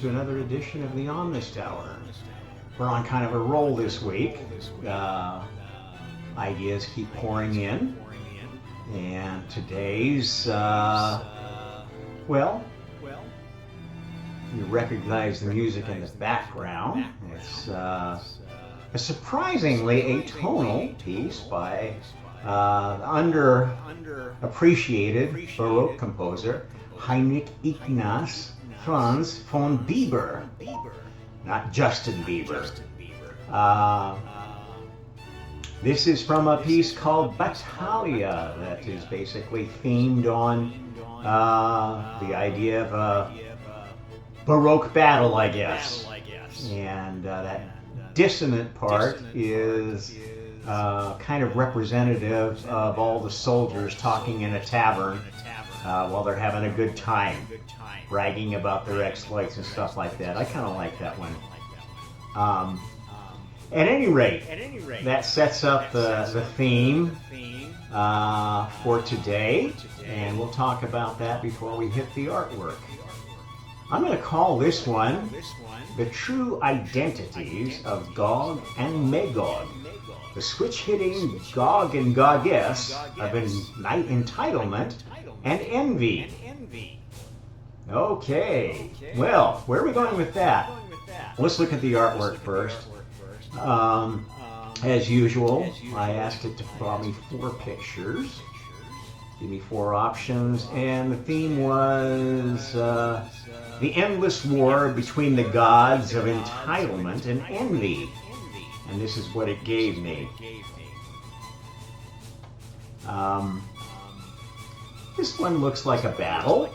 to another edition of the Omnis Tower. We're on kind of a roll this week. Ideas keep pouring in. And today's, well, you recognize the music in the background. It's a surprisingly atonal piece by underappreciated Baroque composer Heinrich Ignaz Franz von Bieber, not Justin Bieber. This is from a piece called Battaglia that is basically themed on the idea of a Baroque battle, I guess. And that dissonant part is kind of representative of all the soldiers talking in a tavern while they're having a good time, bragging about their exploits and stuff like that. I kind of like that one. At any rate, that sets up the theme for today, and we'll talk about that before we hit the artwork. I'm going to call this one The True Identities of Gog and Magog, the switch-hitting Gog and Goggess of entitlement and envy. Okay, well, where are we going with that? Let's look at the artwork first. As usual, I asked it to draw me 4 pictures, give me 4 options, and the theme was the endless war between the gods of entitlement and envy. And this is what it gave me. This one looks like a battle,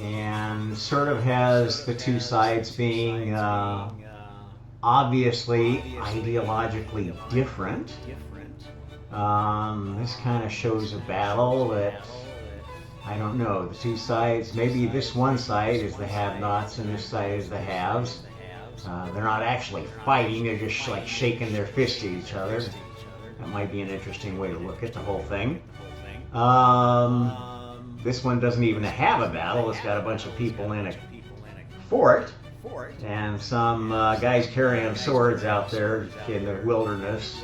and sort of has the two sides being obviously ideologically different. This kind of shows a battle that, I don't know, the two sides, maybe this one side is the have-nots and this side is the haves. They're not actually fighting, they're just like shaking their fists at each other. That might be an interesting way to look at the whole thing. This one doesn't even have a battle, it's got a bunch of people in a fort. And some guys carrying swords out there in the wilderness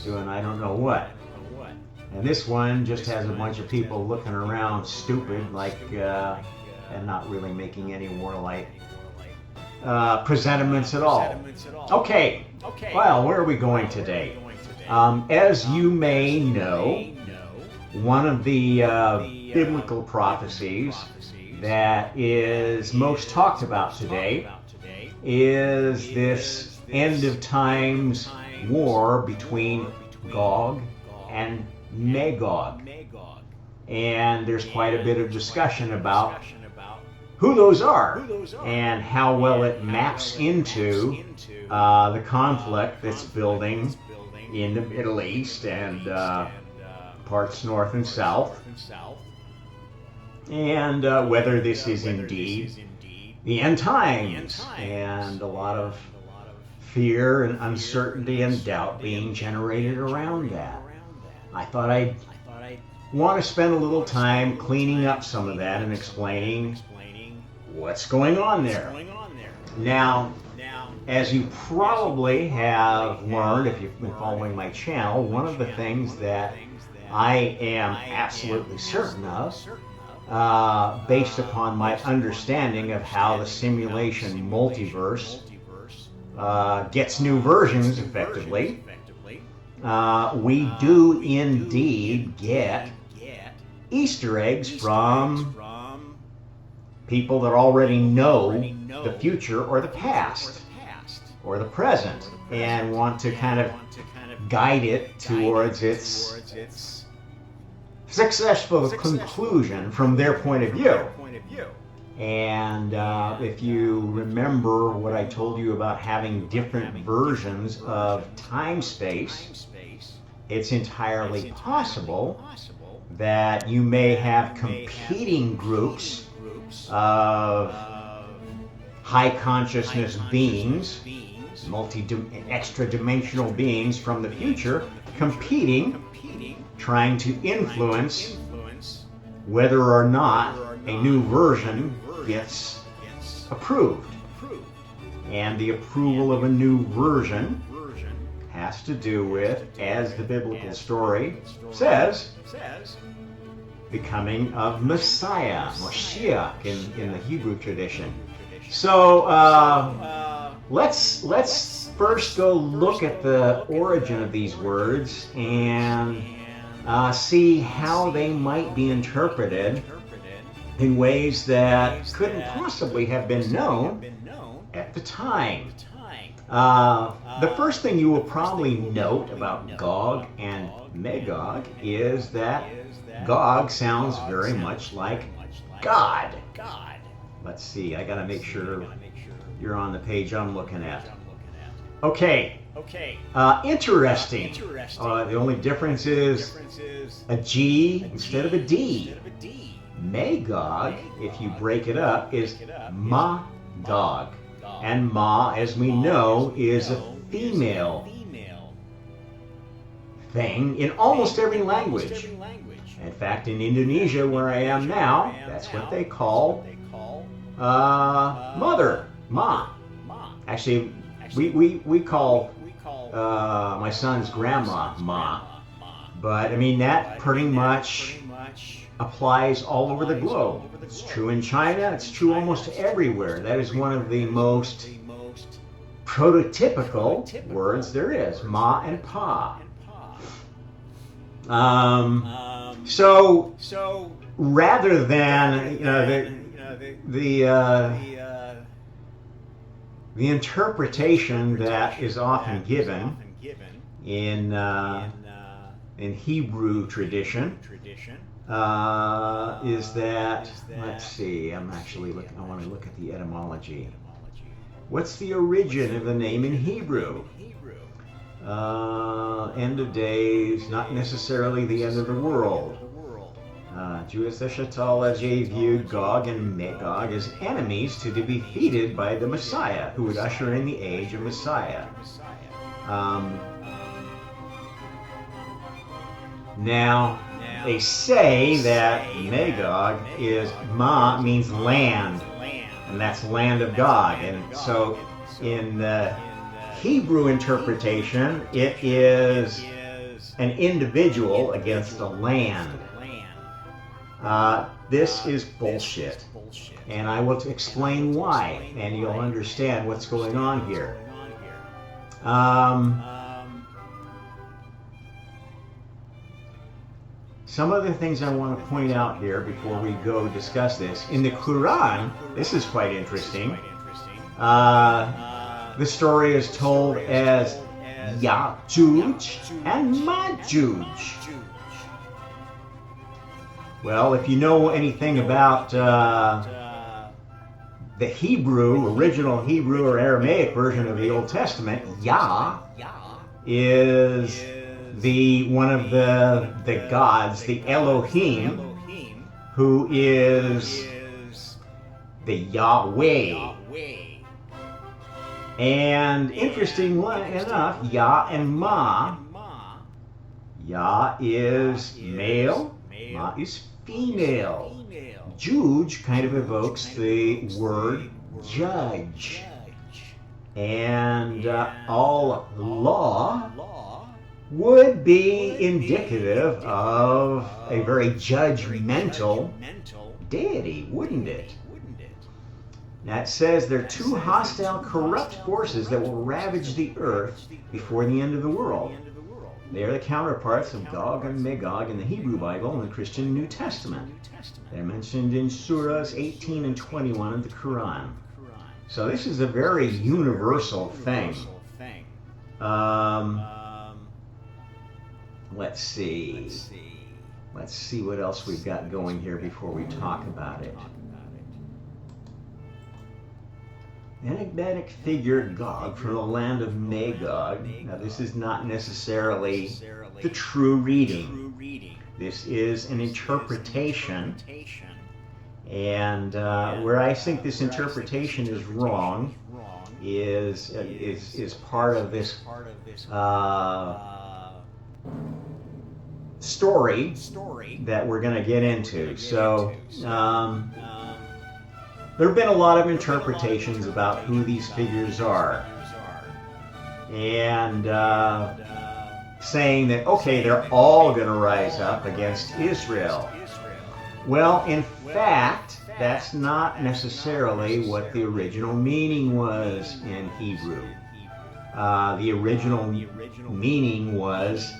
doing I don't know what. And this one just has a bunch of people looking around stupid, like, and not really making any warlike presentiments at all. Okay, well, where are we going today? As you may know, one of the biblical prophecies that is most talked about today is this end of times war between Gog and Magog. And there's quite a bit of discussion about who those are and how well it maps into the conflict that's building in the Middle East and parts north and south, and whether this is indeed the end times, and a lot of fear and uncertainty and doubt being generated around that. I thought I'd want to spend a little time cleaning up some of that and explaining what's going on there. Now, as you probably have learned if you've been following my channel, one of the things that I am absolutely certain of, based upon my understanding of how the simulation multiverse gets new versions effectively, we do indeed get Easter eggs from people that already know the future or the past or the present and want to kind of guide it towards its successful conclusion from their point of view. And if you remember what I told you about having different versions of time-space, it's entirely possible that you may have competing groups of high consciousness beings, extra-dimensional beings from the future, competing, trying to influence whether or not a new version gets approved. And the approval of a new version has to do with, as the biblical story says, the coming of Messiah, Moshiach in the Hebrew tradition. So let's first go look at the origin of these words and see how they might be interpreted in ways that couldn't possibly have been known at the time. The first thing you will probably note about Gog and Magog is that Gog sounds very much like God. Let's see, I gotta make sure you're on the page I'm looking at. Okay, interesting. The only difference is a G instead of a D. Magog, if you break it up, is Magog. And Ma, as we know, is a female thing in almost every language. In fact, in Indonesia, where I am now, that's what they call mother, Ma. Actually, we call my son's grandma Ma. But I mean, that pretty much applies all over the globe. It's true in China, it's true almost everywhere. That is one of the most prototypical words there is, Ma and Pa. So rather than the interpretation that is often given in Hebrew tradition is that, let's see, I want to look at the etymology. What's the origin of the name in Hebrew? End of days, not necessarily the end of the world. Jewish eschatology viewed Gog and Magog as enemies to be defeated by the Messiah, who would usher in the age of Messiah. Now, they say that Magog Ma means land, and that's land of God. And so in the Hebrew interpretation, it is an individual against a land. This is bullshit, and I will explain why, and you'll understand what's going on here. Some other things I want to point out here before we go discuss this. In the Quran, this is quite interesting. The story is told as Ya'juj and Ma'juj. Well, if you know anything about the Hebrew, original Hebrew or Aramaic version of the Old Testament, Yah is one of the gods, the Elohim, who is the Yahweh. And interestingly enough, Yah and Ma, Yah is male, Ma is female. Juj kind of evokes the word judge. And Allah would be indicative of a very judgmental deity, wouldn't it? That says there are two hostile, corrupt forces that will ravage the earth before the end of the world. They are the counterparts of Gog and Magog in the Hebrew Bible and the Christian New Testament. They're mentioned in Surahs 18 and 21 of the Quran. So this is a very universal thing. Let's see. Let's see what else we've got going here before we talk about it. Enigmatic figure Gog from the land of Magog. Now this is not necessarily the true reading. This is an interpretation. And where I think this interpretation is wrong is part of this story that we're going to get into. So There have been a lot of interpretations about who these figures are. And saying that, okay, they're all going to rise up against Israel. Well, in fact, that's not necessarily what the original meaning was in Hebrew. The original meaning was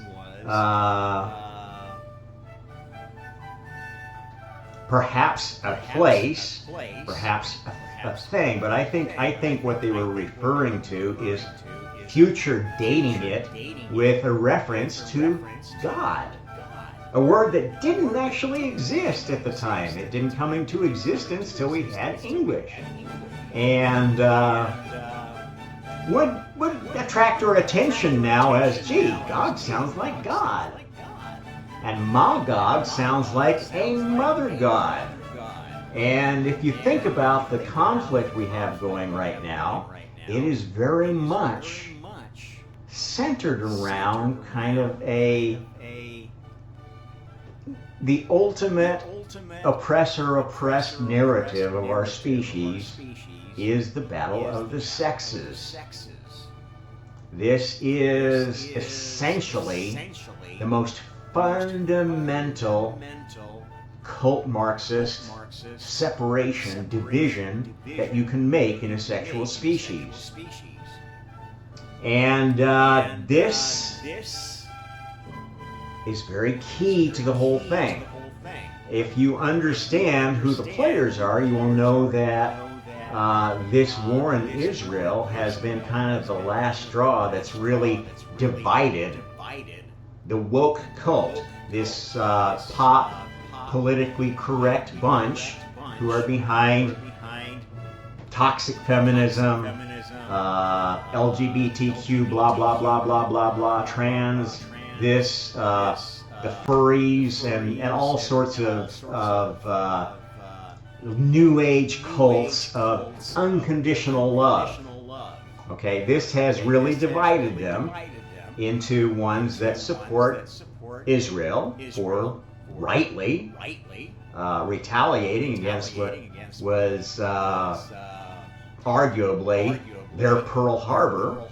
perhaps a place, perhaps a thing, but I think what they were referring to is future dating it with a reference to God. A word that didn't actually exist at the time. It didn't come into existence till we had English. And would attract our attention now as, gee, God sounds like God. And Magog sounds like a mother god. And if you think about the conflict we have going right now, it is very much centered around kind of the ultimate oppressor-oppressed narrative of our species is the battle of the sexes. This is essentially the most fundamental cult Marxist separation, division that you can make in a sexual species. And this is very key to the whole thing. If you understand who the players are, you will know that this war in Israel has been kind of the last straw that's really divided the woke cult, this pop, politically correct bunch who are behind toxic feminism, LGBTQ, blah, blah, blah, blah, blah, blah, trans, this, the furries, and all sorts of new age cults of unconditional love. Okay, this has really divided them into ones that support Israel for rightly retaliating against what was arguably their Pearl Harbor,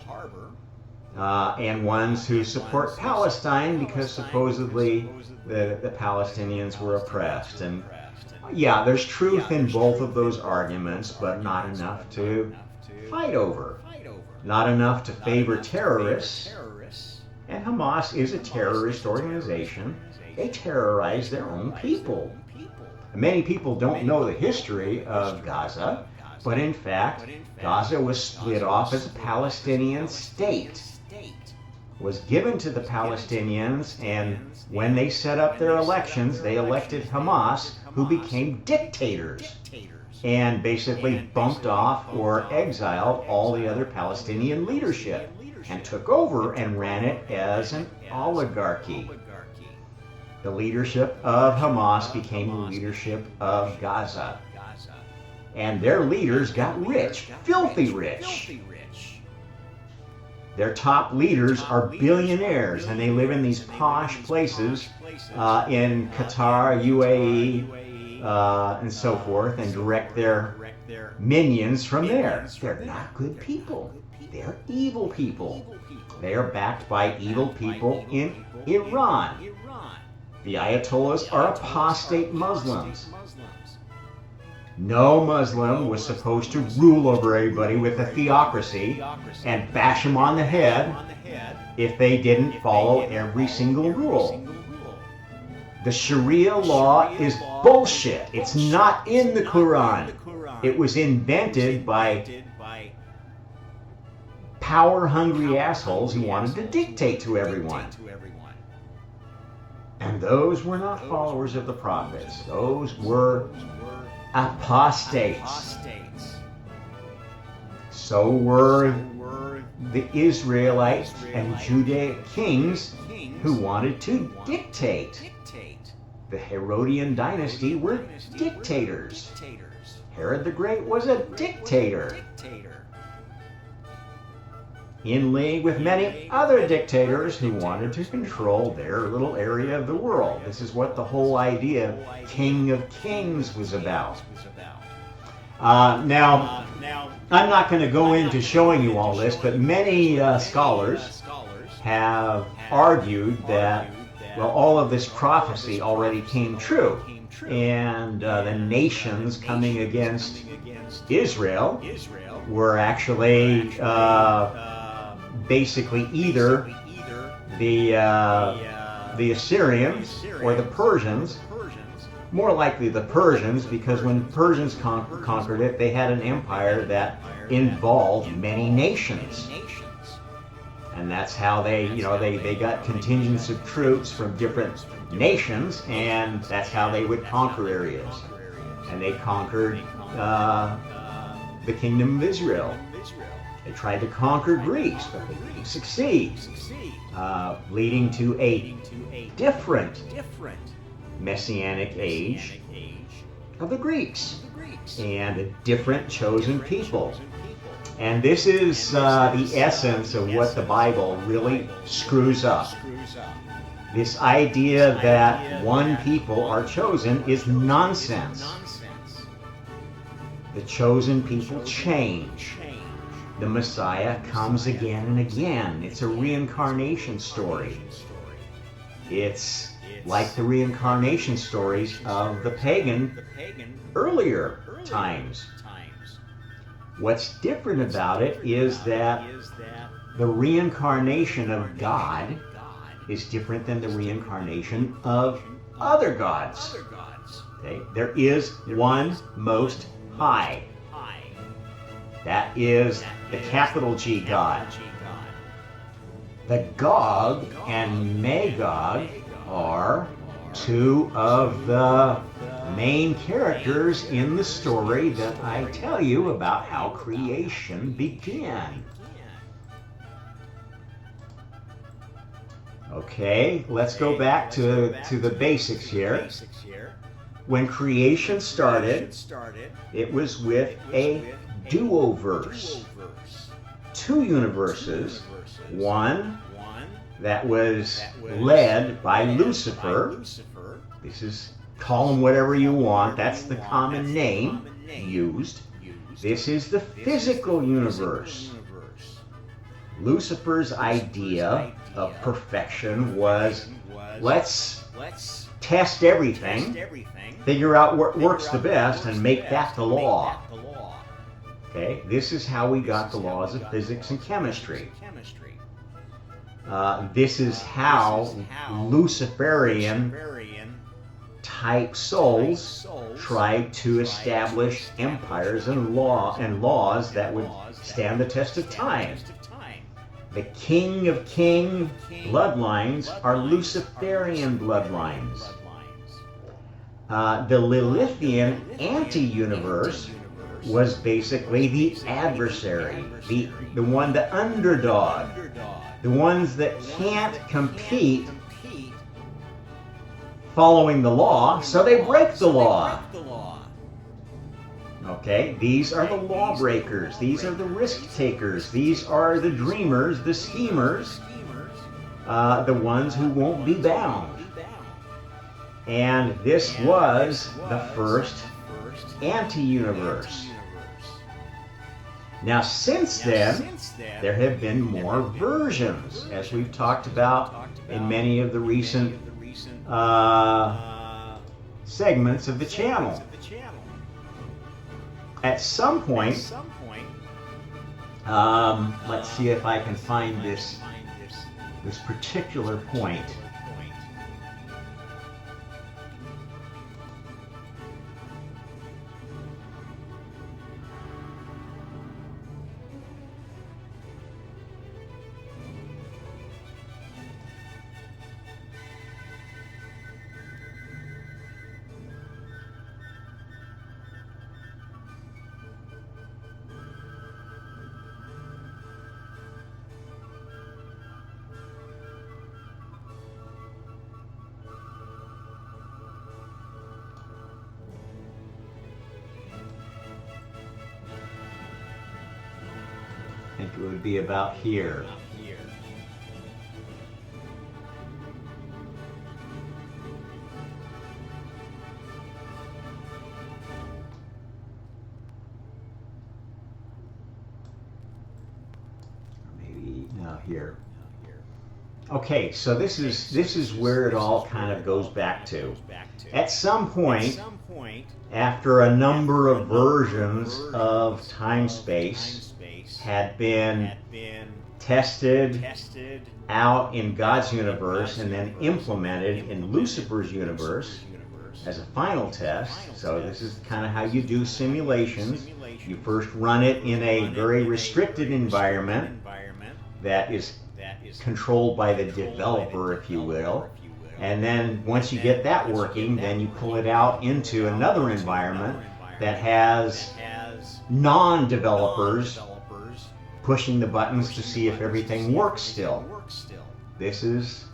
and ones who support Palestine because supposedly the Palestinians were oppressed. And yeah, there's truth in both of those arguments, but not enough to fight over. Not enough to favor terrorists. And Hamas is a terrorist organization. They terrorize their own people. Many people don't know the history of Gaza, but in fact, Gaza was split off as a Palestinian state. Was given to the Palestinians, and when they set up their elections, they elected Hamas, who became dictators and basically bumped off or exiled all the other Palestinian leadership and took over and ran it as an oligarchy. The leadership of Hamas became the leadership of Gaza. And their leaders got rich, filthy rich. Their top leaders are billionaires, and they live in these posh places in Qatar, UAE, and so forth, and direct their minions from there. They're not good people. They're evil people. They are backed by evil people in Iran. The Ayatollahs are apostate Muslims. No Muslim was supposed to rule over everybody with a theocracy and bash them on the head if they didn't follow every single rule. The Sharia law is bullshit. It's not in the Quran. It was invented by power-hungry assholes who wanted to dictate to everyone. And those were not followers of the prophets. Those were apostates. So were the Israelite and Judaic kings who wanted to dictate. The Herodian dynasty were dictators. Herod the Great was a dictator, in league with many other dictators who wanted to control their little area of the world. This is what the whole idea of King of Kings was about. Now, I'm not going to go into showing you all this, but many scholars have argued that, well, all of this prophecy already came true. And the nations coming against Israel were actually basically either the Assyrians or the Persians. More likely the Persians, because when Persians conquered it, they had an empire that involved many nations. And that's how they got contingents of troops from different nations, and that's how they would conquer areas. And they conquered the kingdom of Israel. They tried to conquer Greece, but they didn't succeed, leading to a different Messianic age of the Greeks and a different chosen people. And this is the essence of what the Bible really screws up. This idea that one people are chosen is nonsense. The chosen people change. The Messiah comes again and again. It's a reincarnation story. It's like the reincarnation stories of the pagan earlier times. What's different about it is that the reincarnation of God is different than the reincarnation of other gods. Okay? There is one Most High. That is the capital G God. The Gog and Magog are two of the main characters in the story that I tell you about how creation began. Okay, let's go back to the basics here. When creation started, it was with a duoverse. Two universes, one that was led by Lucifer. This is, call him whatever you want, that's the common name used. This is the physical universe. Lucifer's idea of perfection was, let's test everything, figure out what works the best, and make that the law. Okay, this is how we got the laws of physics and chemistry. This is how Luciferian type souls tried to establish empires and laws that would stand the test of time. The king of king bloodlines are Luciferian bloodlines. The Lilithian anti-universe was basically the adversary, the one, the underdog, the ones that can't compete following the law, so they break the law. Okay, these are the lawbreakers, these are the risk takers, these are the dreamers, the schemers, the ones who won't be bound. And this was the first anti-universe. Now, since then, there have been more versions, as we've talked about in many of the recent segments of the channel. At some point, let's see if I can find this particular point. I think it would be about here. here. Okay, so this is where it all kind of goes back to. At some point, after a number of versions of time-space had been tested out in God's universe and then implemented in Lucifer's universe as a final test. So this is kind of how you do simulations. You first run it in a very restricted environment that is controlled by the developer, if you will. And then once you get that working, then you pull it out into another environment that has non-developers pushing the buttons to see if everything works still. This is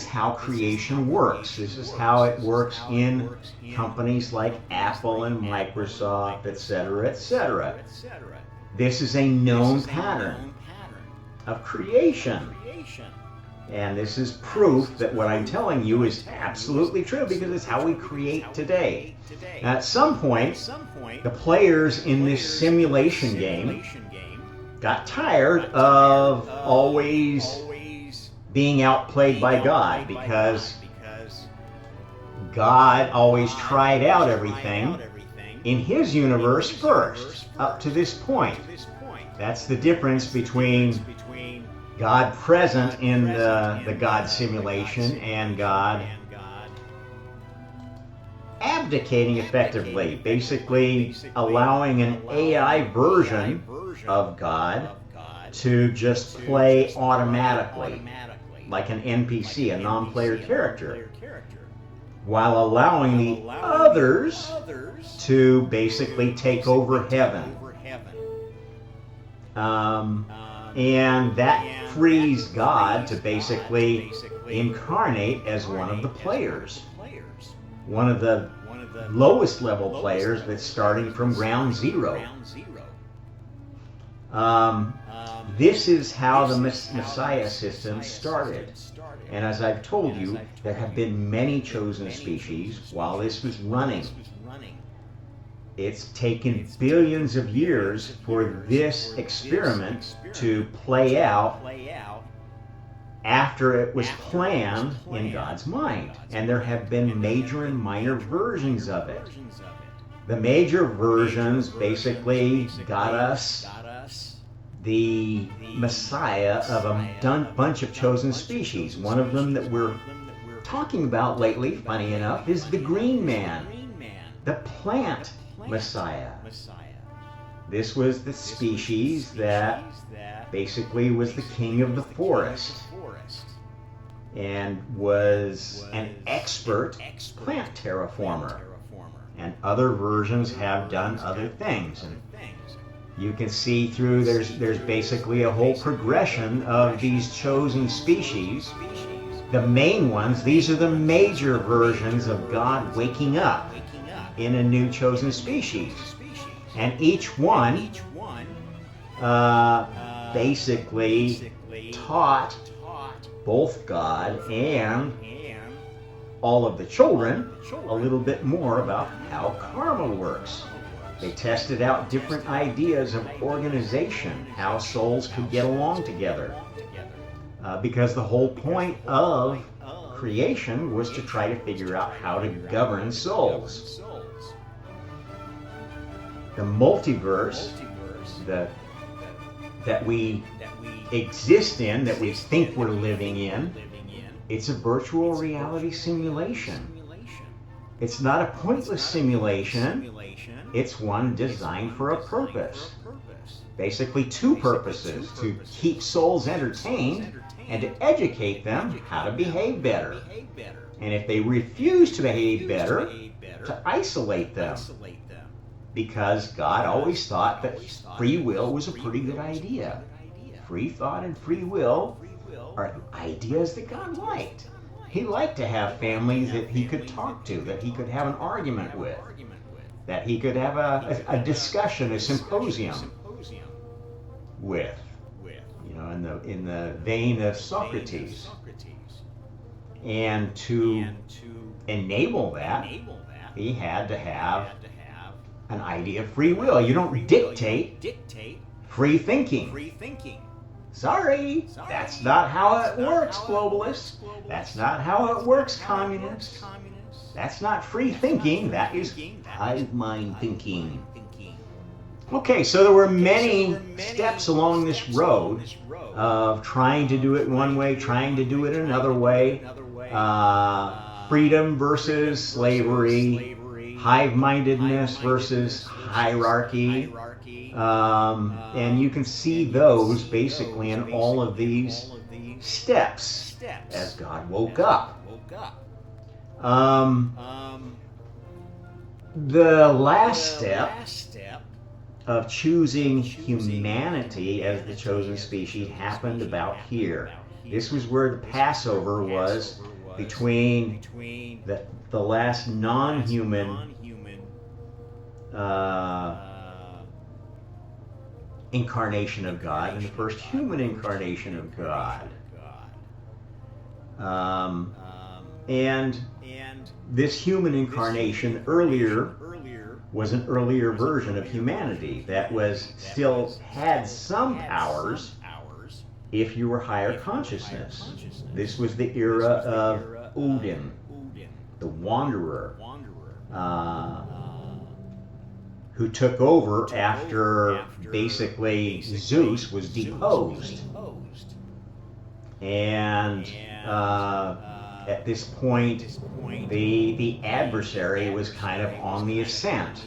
how creation works. This is how it works in companies like Apple and Microsoft, etc., etc. This is a known pattern of creation. And this is proof that what I'm telling you is absolutely true, because it's how we create today. Now, at some point, the players in this simulation game got tired of always being outplayed by God, because God always tried out everything in His universe first, up to this point. That's the difference between God present in the God simulation and God abdicating effectively, basically allowing an AI version of God to just play automatically, like an NPC, a non-player character, while allowing the others to basically take over heaven. And that frees God to basically incarnate as one of the players, one of the lowest level players that's starting from ground zero. This is how the Messiah system started. And as I've told you, there have been many chosen species while this was running. It's taken billions of years for this experiment to play out after it was planned in God's mind. And there have been major and minor versions of it. The major versions basically got us the Messiah of a bunch of chosen species. One of them that we're talking about lately, funny enough, is the Green Man, the plant Messiah. This was the species that basically was the king of the forest and was an expert plant terraformer. And other versions have done other things. And you can see through, there's basically a whole progression of these chosen species. The main ones, these are the major versions of God waking up in a new chosen species. And each one basically taught both God and all of the children a little bit more about how karma works. They tested out different ideas of organization, how souls could get along together. Because the whole point of creation was to try to figure out how to govern souls. The multiverse that we exist in, that we think we're living in, it's a virtual reality simulation. It's not a pointless simulation. It's one designed for a purpose. Basically two purposes: to keep souls entertained and to educate them how to behave better. And if they refuse to behave better, to isolate them. Because God always thought that free will was a pretty good idea. Free thought and free will are ideas that God liked. He liked to have families that he could talk to, that he could have an argument with, that he could have a discussion, a symposium with, you know, in the vein of Socrates. And to enable that, he had to have an idea of free will. You don't dictate free thinking. Sorry, that's not how it works, globalists. That's not how it works, communists. That's not free thinking, that is hive mind thinking. Okay, so there were many steps along this road of trying to do it one way, trying to do it another way. Freedom versus slavery, hive-mindedness versus hierarchy. And you can see those basically in all of these steps as God woke up. The last step of choosing humanity as the chosen species happened about here. This was where the Passover was between the last non-human incarnation of God and the first human incarnation of God. And this human incarnation earlier was an earlier version of humanity that was still had some powers if you were higher consciousness. This was the era of Odin, the Wanderer, who took over after basically Zeus was deposed. And at this point, the adversary was kind of on the ascent.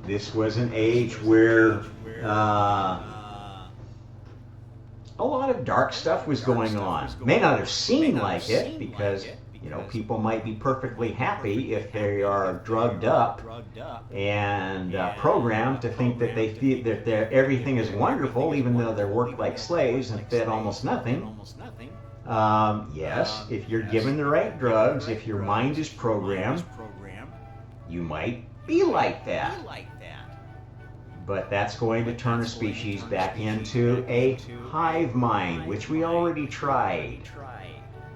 This was an age where a lot of dark stuff was going on. May not have seemed like it because, you know, people might be perfectly happy if they are drugged up and programmed to think that they feel that everything is wonderful, even though they're worked like slaves and fed almost nothing. Yes, if you're given the right drugs, if your mind is programmed, you might be like that. But that's going to turn a species back into a hive mind, which we already tried.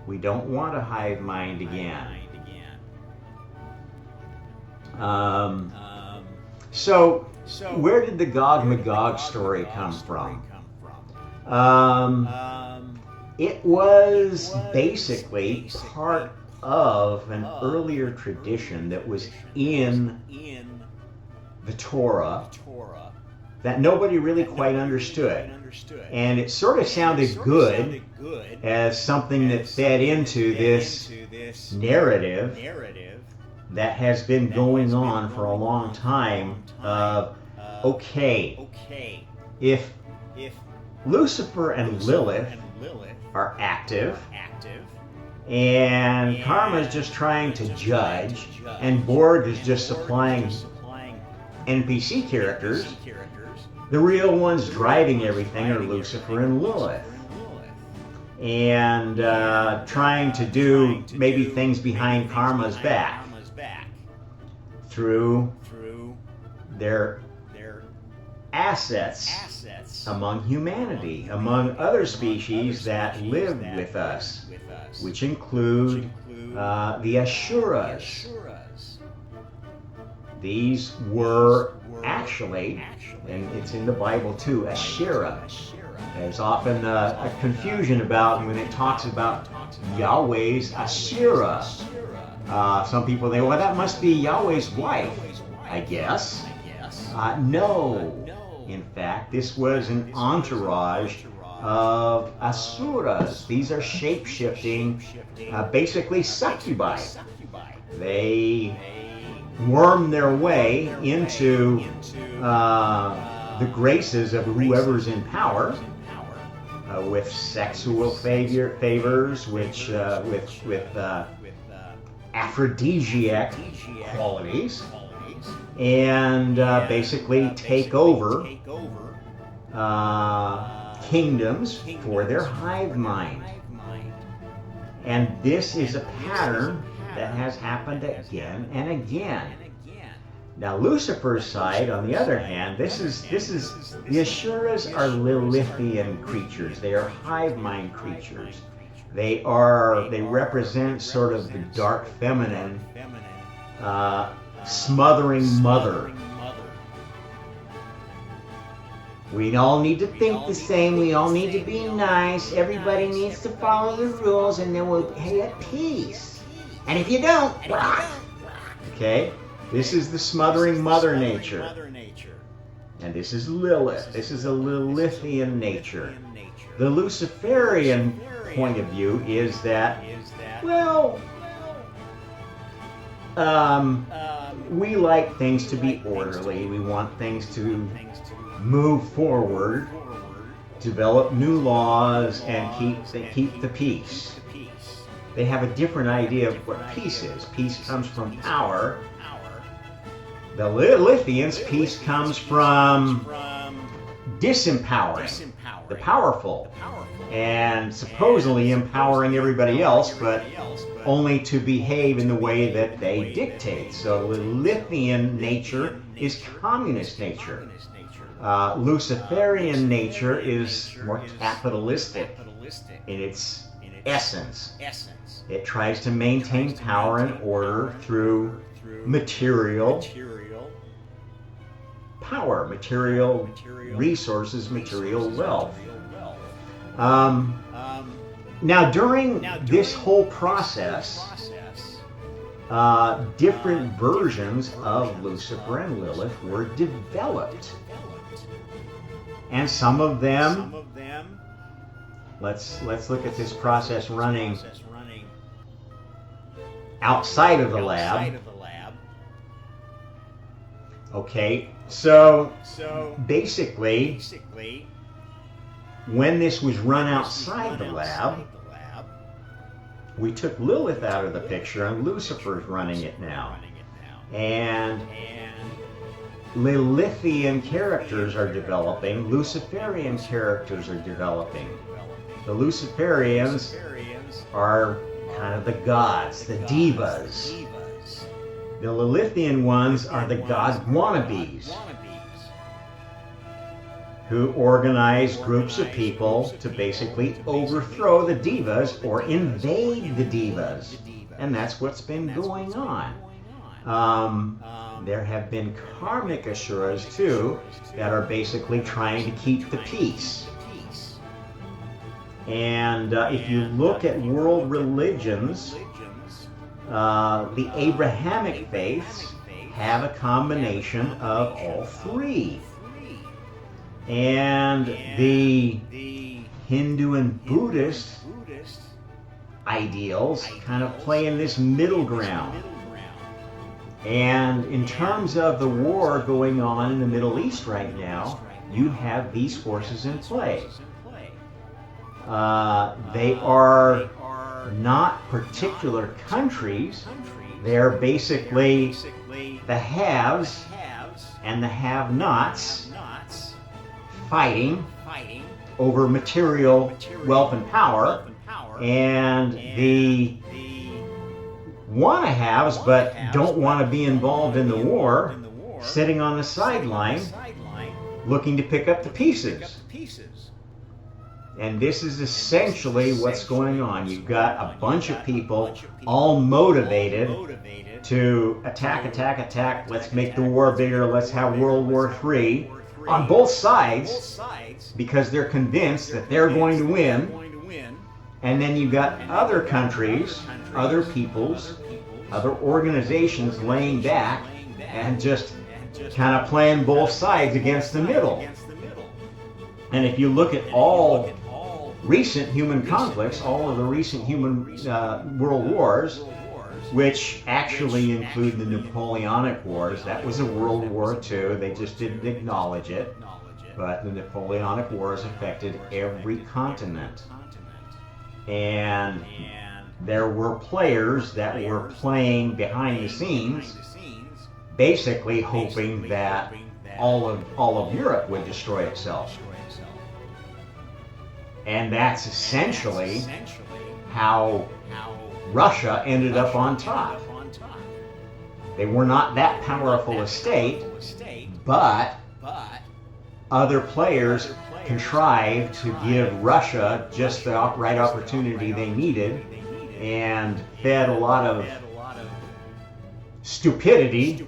We don't want a hive mind again. So where did the Gog-Magog story come from? It was basically part of an earlier tradition that was in the Torah that nobody really quite understood. And it sort of sounded good as something that fed into this narrative that has been going on for a long time of, okay, if Lucifer and Lilith are active, and Karma is just trying to judge, and Borg is just supplying NPC characters, the real ones driving everything are Lucifer and Lilith. And trying to do maybe things behind Karma's back through their assets among humanity, among other species that live with us, which include the Asuras. These were actually, and it's in the Bible too, Asherah. There's often a confusion about when it talks about Yahweh's Asherah. Some people think, well, that must be Yahweh's wife, I guess. No. In fact, this was an entourage of Asuras. These are shape-shifting, basically succubi. They worm their way into the graces of whoever's in power with sexual favors, which with aphrodisiac qualities, and basically take over kingdoms for their hive mind. And this is a pattern that has happened again and again. Now Lucifer's side, on the other hand, this is the Asuras are Lilithian creatures. They are hive mind creatures. They represent sort of the dark feminine, smothering mother. We all need to think the same. We all need to be nice. Everybody needs to follow the rules, and then we'll be at peace. And if you don't, okay? This is the smothering Mother Nature. And this is Lilith. This is a Lilithian nature. The Luciferian point of view is that, well, we like things to be orderly. We want things to move forward, develop new laws, and keep the peace. They have a different idea of what peace is. Peace comes from power. The Lilithians, peace comes from disempowering the powerful and supposedly empowering everybody else, but only to behave in the way that they dictate. So Lilithian nature is communist nature. Luciferian nature is more capitalistic in its essence. It tries to maintain power and order through material power, material resources, material wealth. Now, during this whole process, different versions of Lucifer and Lilith were developed. And some of them, let's look at this process running outside of the lab. Okay, so basically, when this was run outside the lab, we took Lilith out of the picture and Lucifer's running it now. And Lilithian characters are developing, Luciferian characters are developing. The Luciferians are kind of the gods, the divas. The Lilithian ones are the god wannabes, who organize groups of people to basically overthrow the divas or invade the divas. And that's what's been going on. There have been karmic asuras too that are basically trying to keep the peace. And if you look at world religions, the Abrahamic faiths have a combination of all three. And the Hindu and Buddhist ideals kind of play in this middle ground. And in terms of the war going on in the Middle East right now, you have these forces in play. They are not particular countries. They're basically the haves and the have-nots fighting over material wealth and power, and the wanna-haves but don't want to be involved in the war, sitting on the sideline looking to pick up the pieces. And this is essentially what's going on. You've got a bunch of people all motivated to attack, let's make the war bigger, let's have World War III, on both sides, because they're convinced that they're going to win. And then you've got other countries, other peoples, other organizations laying back and just kind of playing both sides against the middle. And if you look at all recent human conflicts, all of the recent human world wars, which actually include the Napoleonic Wars. That was a World War II. They just didn't acknowledge it. But the Napoleonic Wars affected every continent. And there were players that were playing behind the scenes, basically hoping that all of Europe would destroy itself. And that's essentially how Russia ended up on top. They were not that powerful a state, but other players contrived to give Russia just the right opportunity they needed, and fed a lot of stupidity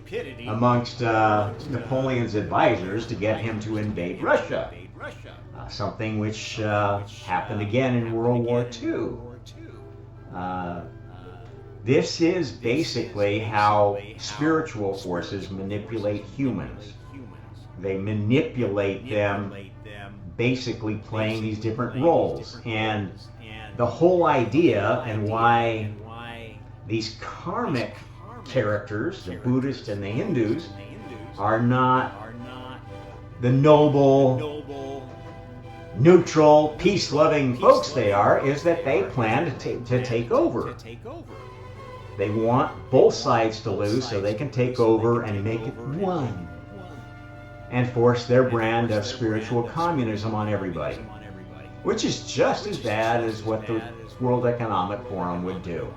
amongst Napoleon's advisors to get him to invade Russia. Something which happened again in World War II. This is basically how spiritual forces manipulate humans. They manipulate them basically playing these different roles. And the whole idea and why these karmic characters, the Buddhists and the Hindus, are not the noble, neutral, peace-loving folks they are, is that they plan to take over. They want both sides to lose so they can take over and make it one and force their brand of spiritual communism on everybody, which is just as bad as what the World Economic Forum would do.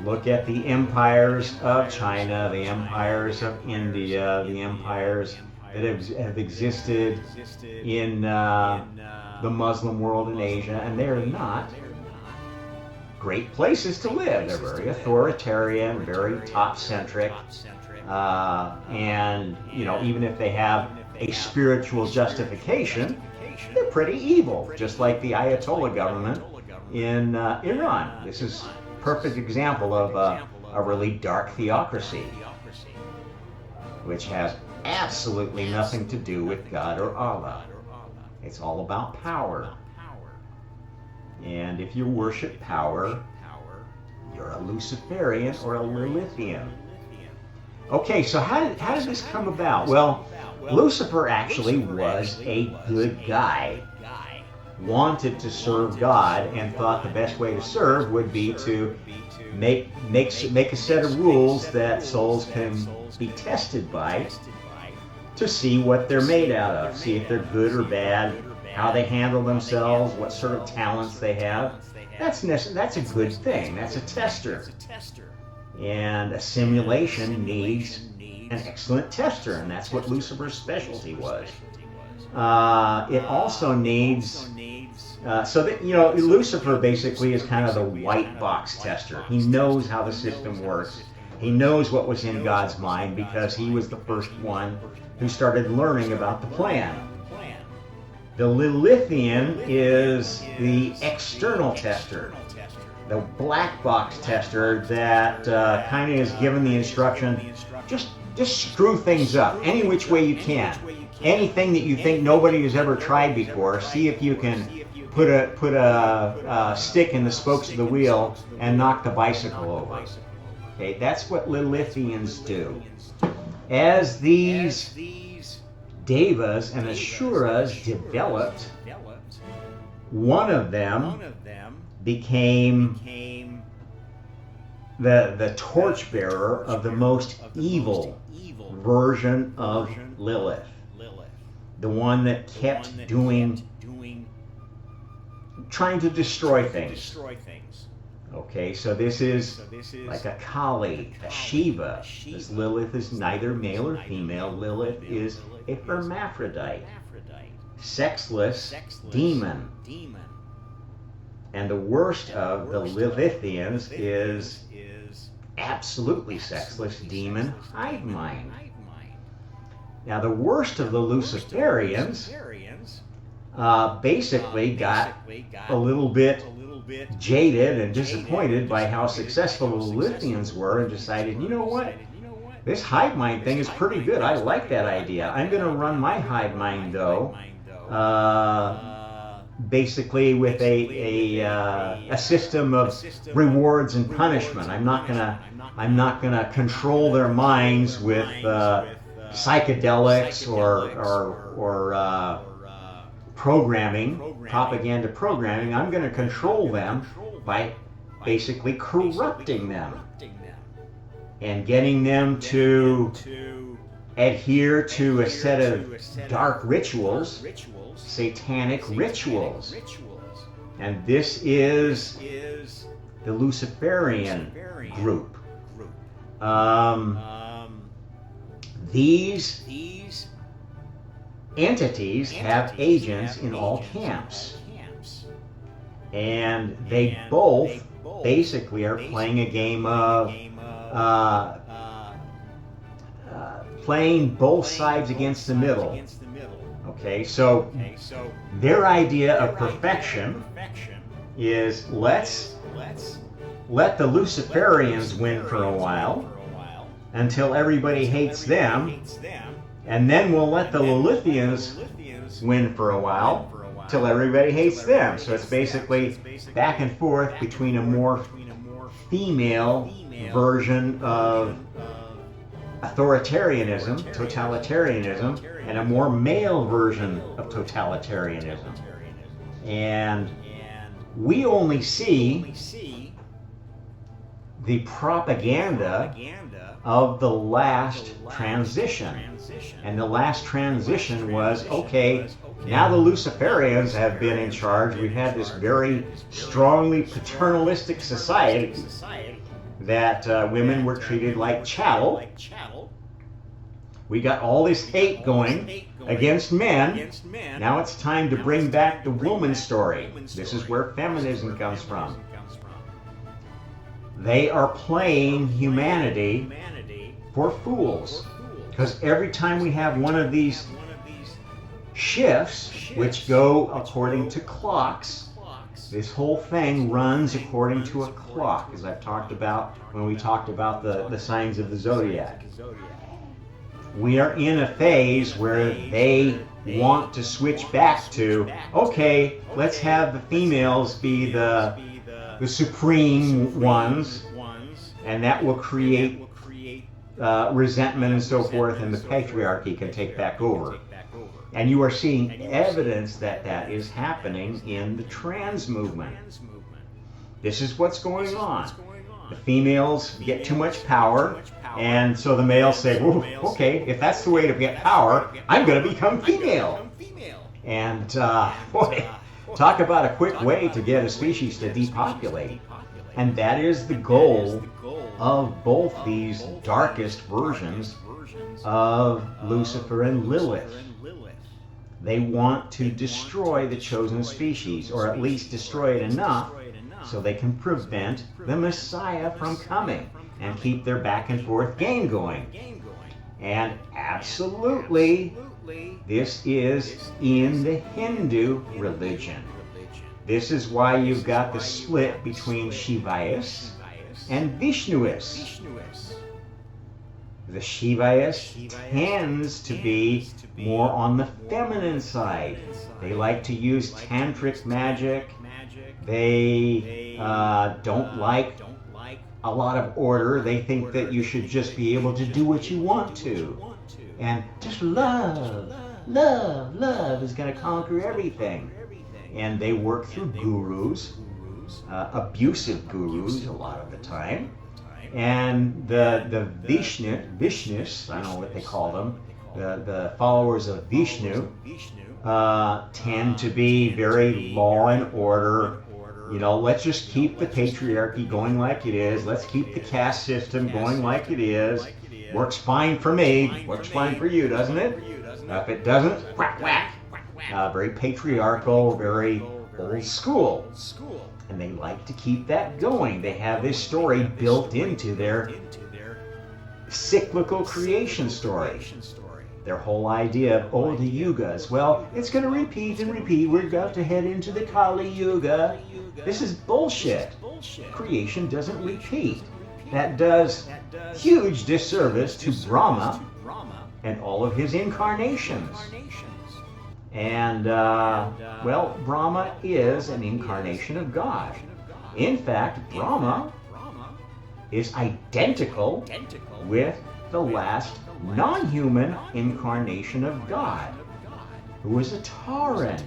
Look at the empires of China, the empires of India, the empires that have existed in the Muslim world in Asia, and they're not great places to live. They're very authoritarian, very top-centric, and even if they have a spiritual justification, they're pretty evil, just like the Ayatollah government in Iran. This is a perfect example of a really dark theocracy, which has absolutely nothing to do with God or Allah. It's all about power. And if you worship power, you're a Luciferian or a Lilithian. Okay, so how did this come about? Well, Lucifer actually was a good guy, wanted to serve God, and thought the best way to serve would be to make a set of rules that souls can be tested by to see what they're made out of, see if they're good or bad, how they handle themselves, what sort of talents they have. That's a good thing. That's a tester. And a simulation needs an excellent tester, and that's what Lucifer's specialty was. It also needs, so that, Lucifer basically is kind of the white box tester. He knows how the system works. He knows what was in God's mind because he was the first one who started learning about the plan. The Lilithian is the external tester, the black box tester that kind of is given the instruction, just screw things up any which way you can. Anything that you think nobody has ever tried before, see if you can put a stick in the spokes of the wheel and knock the bicycle over. Okay, that's what Lilithians do. As these Devas and Asuras developed, one of them became the torchbearer of the most evil version of Lilith. The one that kept trying to destroy things. Okay, so this is like a Kali, a Shiva. This Lilith is neither male or female. Lilith is a hermaphrodite, sexless demon. And the worst of the Lilithians is absolutely sexless demon hive mind. Now the worst of the Luciferians basically got a little bit jaded and disappointed by how successful the Lilithians were and decided, you know what? This hive mind thing is pretty good. I like that idea. I'm going to run my hive mind, though, basically with a system of rewards and punishment. I'm not gonna control their minds with psychedelics or programming, propaganda programming. I'm going to control them by basically corrupting them and getting them to adhere to a set of dark rituals, satanic rituals. And this is the Luciferian group. These entities have agents in all camps, and they both basically are playing a game of uh, playing both sides against the middle. Okay, so their idea of perfection is let's let the Luciferians win for a while until everybody hates them, and then we'll let the Lilithians win for a while till everybody hates them. So it's basically back and forth between a more female version of authoritarianism, totalitarianism, and a more male version of totalitarianism. And we only see the propaganda of the last transition. And the last transition was, okay, now the Luciferians have been in charge. We've had this very strongly paternalistic society that women were treated like chattel. We got all this hate going against men. Now it's time to bring back the woman story. This is where feminism comes from. They are playing humanity for fools. Because every time we have one of these shifts, which go according to clocks, this whole thing runs according to a clock, as I've talked about when we talked about the signs of the zodiac. We are in a phase where they want to switch back to, okay, let's have the females be the supreme ones, and that will create resentment and so forth, and the patriarchy can take back over. And you are seeing evidence that that is happening in the trans movement. This is what's going on. The females get too much power, and so the males say, okay, if that's the way to get power, I'm going to become female. And boy, talk about a quick way to get a species to depopulate. And that is the goal of both these darkest versions of Lucifer and Lilith. They want to destroy the chosen species, or at least destroy it enough so they can prevent the Messiah from coming and keep their back and forth game going. And absolutely, this is in the Hindu religion. This is why you've got the split between Shivaists and Vishnuists. The Shivaists tends to be more on the feminine side. They like to use tantric magic. They don't like a lot of order. They think that you should just be able to do what you want to. And just love is going to conquer everything. And they work through gurus, abusive gurus a lot of the time. And the Vishnus, I don't know what they call them, the followers of Vishnu, tend to be very law and order. You know, let's just keep the patriarchy going like it is. Let's keep the caste system going like it is. Works fine for me. Works fine for you, doesn't it? If it doesn't, whack, whack. Very patriarchal, very old school. And they like to keep that going. They have this story built into their cyclical creation story. Their whole idea of, the yugas. Well, it's going to repeat and repeat. We're about to head into the Kali Yuga. This is bullshit. Creation doesn't repeat. That does huge disservice to Brahma and all of his incarnations. And, Brahma is an incarnation of God. In fact, Brahma is identical with the last non-human incarnation of God, who was a Tauran.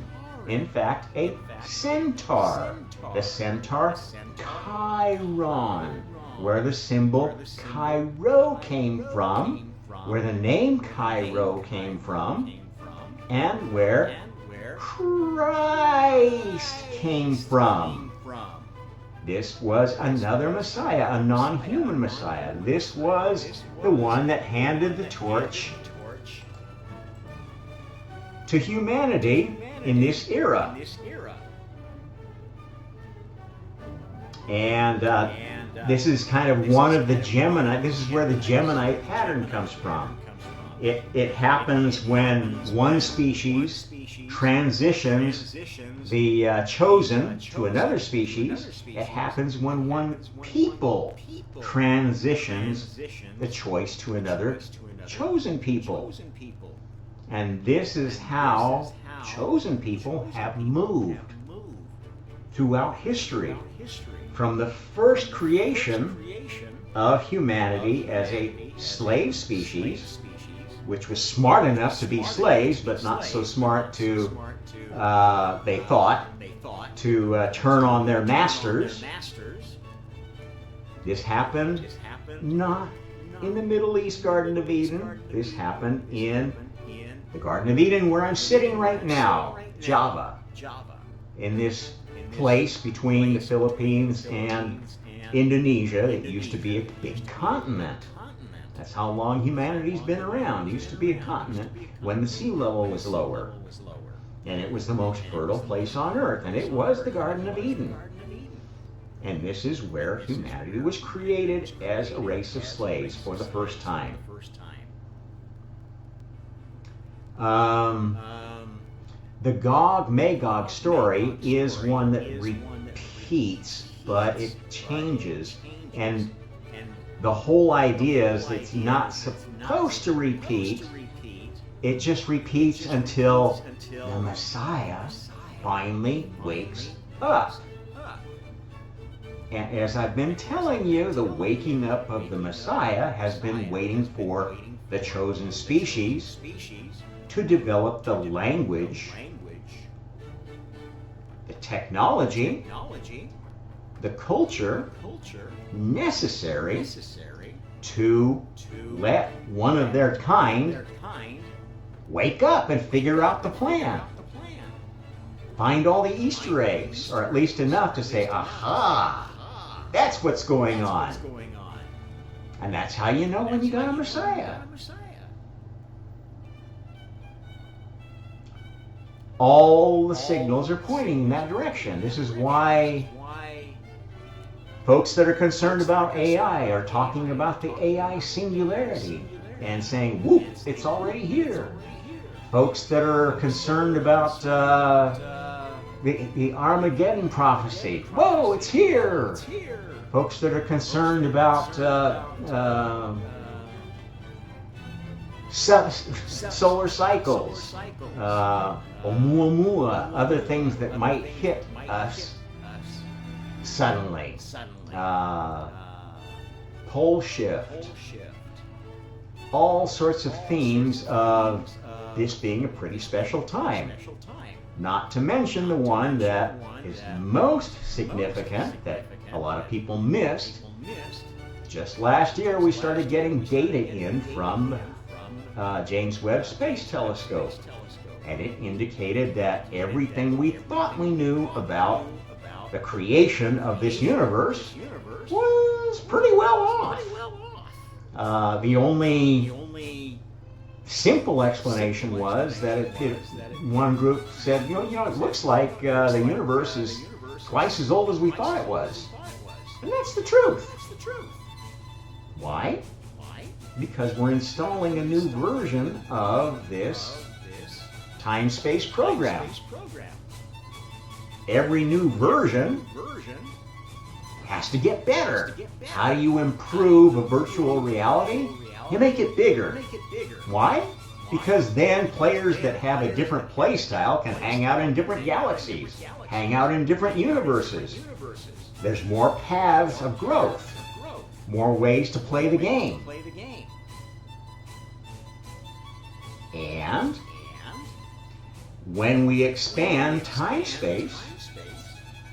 In fact, a centaur. The centaur Chiron, where the symbol Chi-Rho came from, where the name Chi-Rho came from, and where Christ came from. This was another Messiah, a non-human Messiah. This was the one that handed the torch to humanity in this era. And this is kind of one of the Gemini. This is where the Gemini pattern comes from. It happens when one species transitions the chosen to another species. It happens when one people transitions the choice to another chosen people. And this is how chosen people have moved throughout history, from the first creation of humanity as a slave species, which was smart enough to be slaves, but not so smart to, they thought, to turn on their masters. This happened not in the Middle East Garden of Eden. This happened in the Garden of Eden where I'm sitting right now, Java, in this place between the Philippines and Indonesia. It used to be a big continent. That's how long humanity's been around. It used to be a continent when the sea level was lower. And it was the most fertile place on earth. And it was the Garden of Eden. And this is where humanity was created as a race of slaves for the first time. The Gog-Magog story is one that repeats, but it changes. And the whole idea is it's not supposed to repeat. It just repeats until the Messiah finally wakes up. And as I've been telling you, the waking up of the Messiah has been waiting for the chosen species to develop the language, the technology, the culture necessary to let one of their kind wake up and figure out the plan. Find all the Easter eggs, or at least enough to say, aha, that's what's going on. And that's how you know when you got a Messiah. All the signals are pointing in that direction. This is why folks that are concerned about AI are talking about the AI singularity and saying, whoop, it's already here. Folks that are concerned about the Armageddon prophecy, whoa, it's here. Folks that are concerned about solar cycles, Oumuamua, other things that might hit us suddenly, pole shift, all sorts of themes of this being a pretty special time. Not to mention the one that is most significant that a lot of people missed. Just last year we started getting data in from James Webb Space Telescope, and it indicated that everything we thought we knew about the creation of this universe was pretty well off. The only simple explanation was that one group said, you know, it looks like the universe is twice as old as we thought it was. And that's the truth. Why? Because we're installing a new version of this time-space program. Every new version has to get better. How do you improve a virtual reality? You make it bigger. Why? Because then players that have a different play style can hang out in different galaxies, hang out in different universes. There's more paths of growth, more ways to play the game. And when we expand time-space,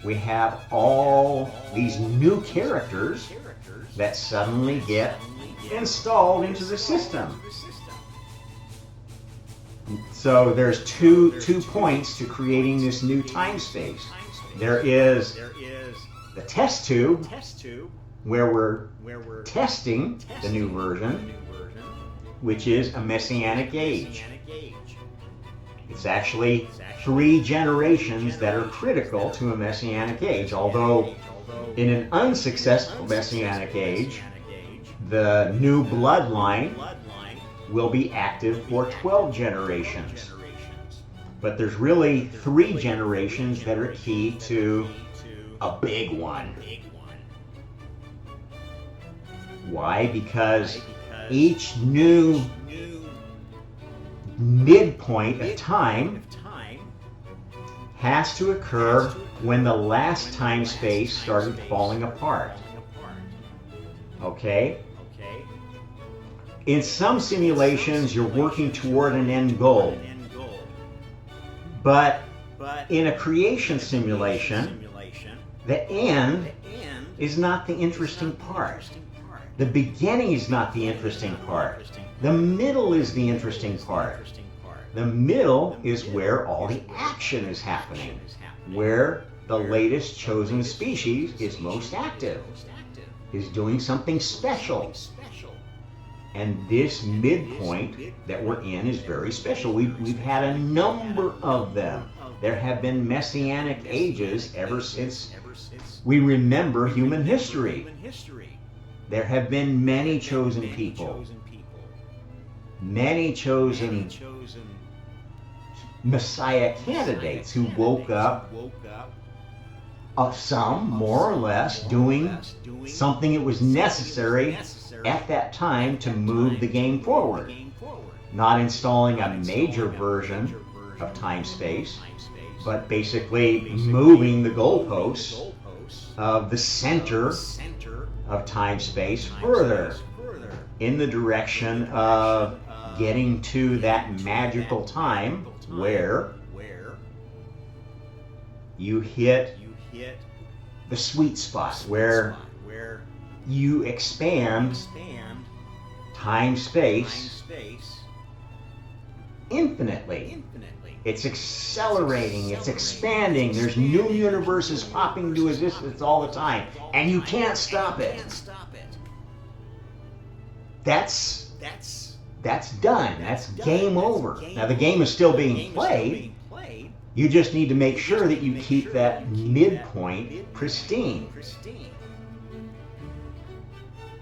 we have all these new characters that suddenly get installed into the system. So there's two points to creating this new time-space. There is the test tube, where we're testing the new version, which is a messianic age. It's actually 3 generations that are critical to a Messianic age, although in an unsuccessful Messianic age, the new bloodline will be active for 12 generations. But there's really 3 generations that are key to a big one. Why? Because each new midpoint of time has to occur when the last time space started falling apart. Okay? In some simulations, you're working toward an end goal. But in a creation simulation, the end is not the interesting part. The beginning is not the interesting part. The middle is the interesting part. The middle is where all the action is happening, where the latest chosen species is most active, is doing something special. And this midpoint that we're in is very special. We've had a number of them. There have been messianic ages ever since we remember human history. There have been many chosen people, many chosen Messiah candidates who woke up, some more or less doing something that was necessary at that time to move the game forward. Not installing a major version of time-space, but basically moving the goalposts of the center of time-space further in the direction of getting to that magical time where you hit the sweet spot, where you expand time-space infinitely. It's accelerating, it's expanding, there's new universes popping into existence all the time, and you can't stop it. That's done, that's game over. Now the game is still being played, you just need to make sure that you keep that midpoint pristine.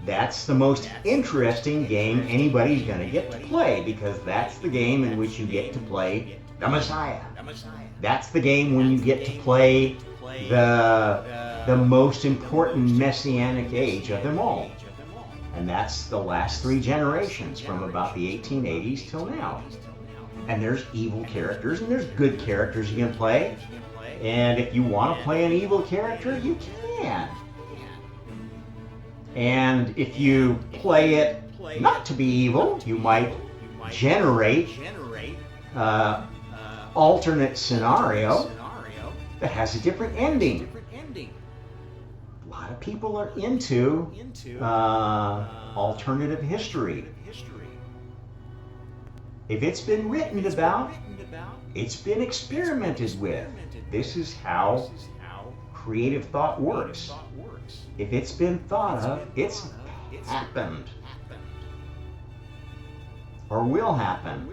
That's the most interesting game anybody's going to get to play, because that's the game in which you get to play the Messiah. That's the game when you get to play the most important messianic age of them all. And that's the last 3 generations from about the 1880s till now. And there's evil characters and there's good characters you can play. And if you want to play an evil character, you can. And if you play it not to be evil, you might generate alternate scenario that has a different ending. A lot of people are into alternative history. If it's been written about, it's been experimented with. This is how creative thought works. If it's been thought of, it's happened. Or will happen.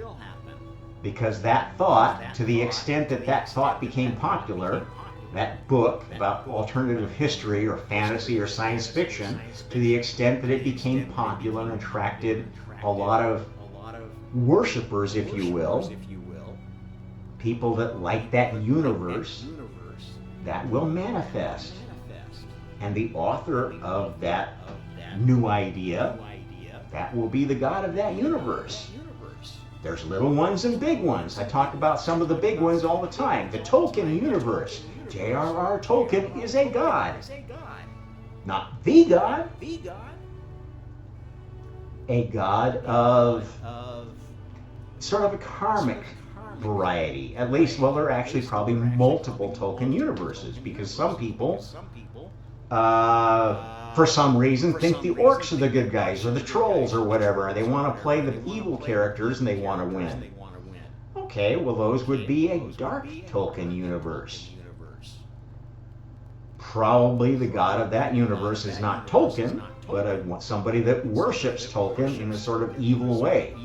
Because that thought, to the extent that that thought became popular, that book about alternative history or fantasy or science fiction, to the extent that it became popular and attracted a lot of worshipers, if you will, people that like that universe, that will manifest. And the author of that new idea, that will be the God of that universe. There's little ones and big ones. I talk about some of the big ones all the time. The Tolkien universe. J.R.R. Tolkien is a god. Not the god. A god of sort of a karmic variety. At least, well, there are actually probably multiple Tolkien universes, because some people, for some reason, think the orcs are the good guys, or the trolls, or whatever, and they want to play the evil characters and they want to win. Okay, well, those would be a dark Tolkien universe. Probably the god of that universe is not Tolkien, but somebody that worships Tolkien in a sort of evil way.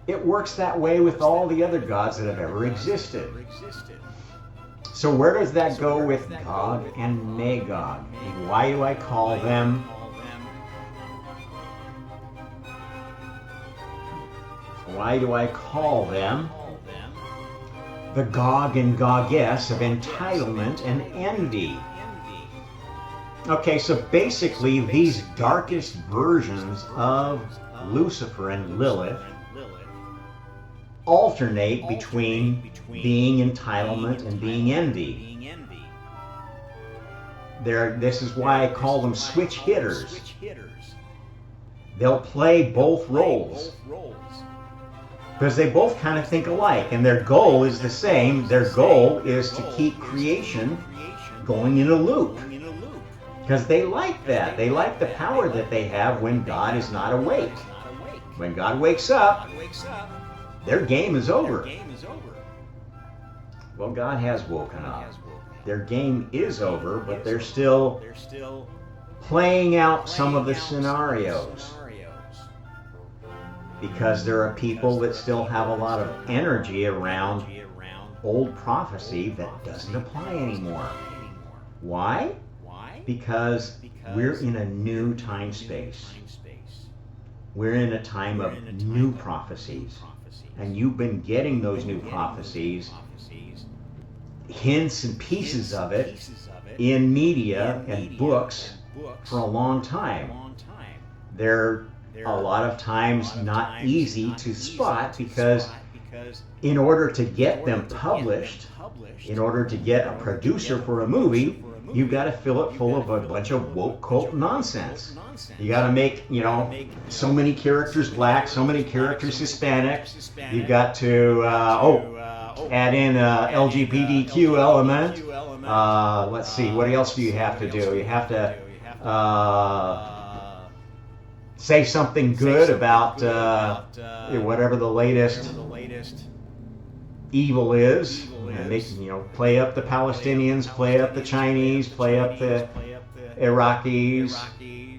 It works that way with all the other gods that have ever existed. So where does that go with Gog and Magog? Why do I call them the Gog and Goddess of entitlement and envy? Okay, so basically these darkest versions of Lucifer and Lilith alternate between being entitlement and being envy. This is why I call them switch hitters. They'll play both roles because they both kind of think alike, and their goal is the same. Their goal is to keep creation going in a loop because they like that. They like the power that they have when God is not awake. When God wakes up, their game is over. Well, God has woken up. Their game is over, but they're still playing out some of the scenarios because there are people that still have a lot of energy around old prophecy that doesn't apply anymore. Why? Because we're in a new time space. We're in a time of new prophecies. And you've been getting those new prophecies, hints and pieces of it, in media and books for a long time. They're a lot of times not easy to spot because in order to get them published, in order to get a producer for a movie, you've got to fill it full of a bunch of woke cult nonsense. You got to make, so many characters black, so many characters Hispanic. You've got to, add in a LGBTQ element. Let's see, what else do you have to do? You have to say something good about whatever the latest evil is. And they can, play up the Palestinians, play up the Chinese, play up the Iraqis,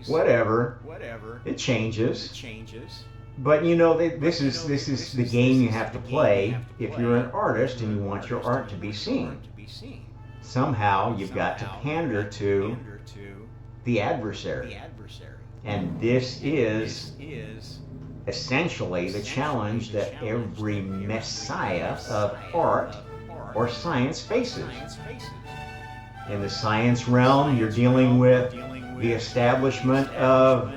whatever. It changes. But this is the game you have to play if you're an artist and you want your art to be seen. Somehow you've got to pander to the adversary. And this is essentially the challenge that every messiah of art or science faces. In the science realm, you're dealing with the establishment of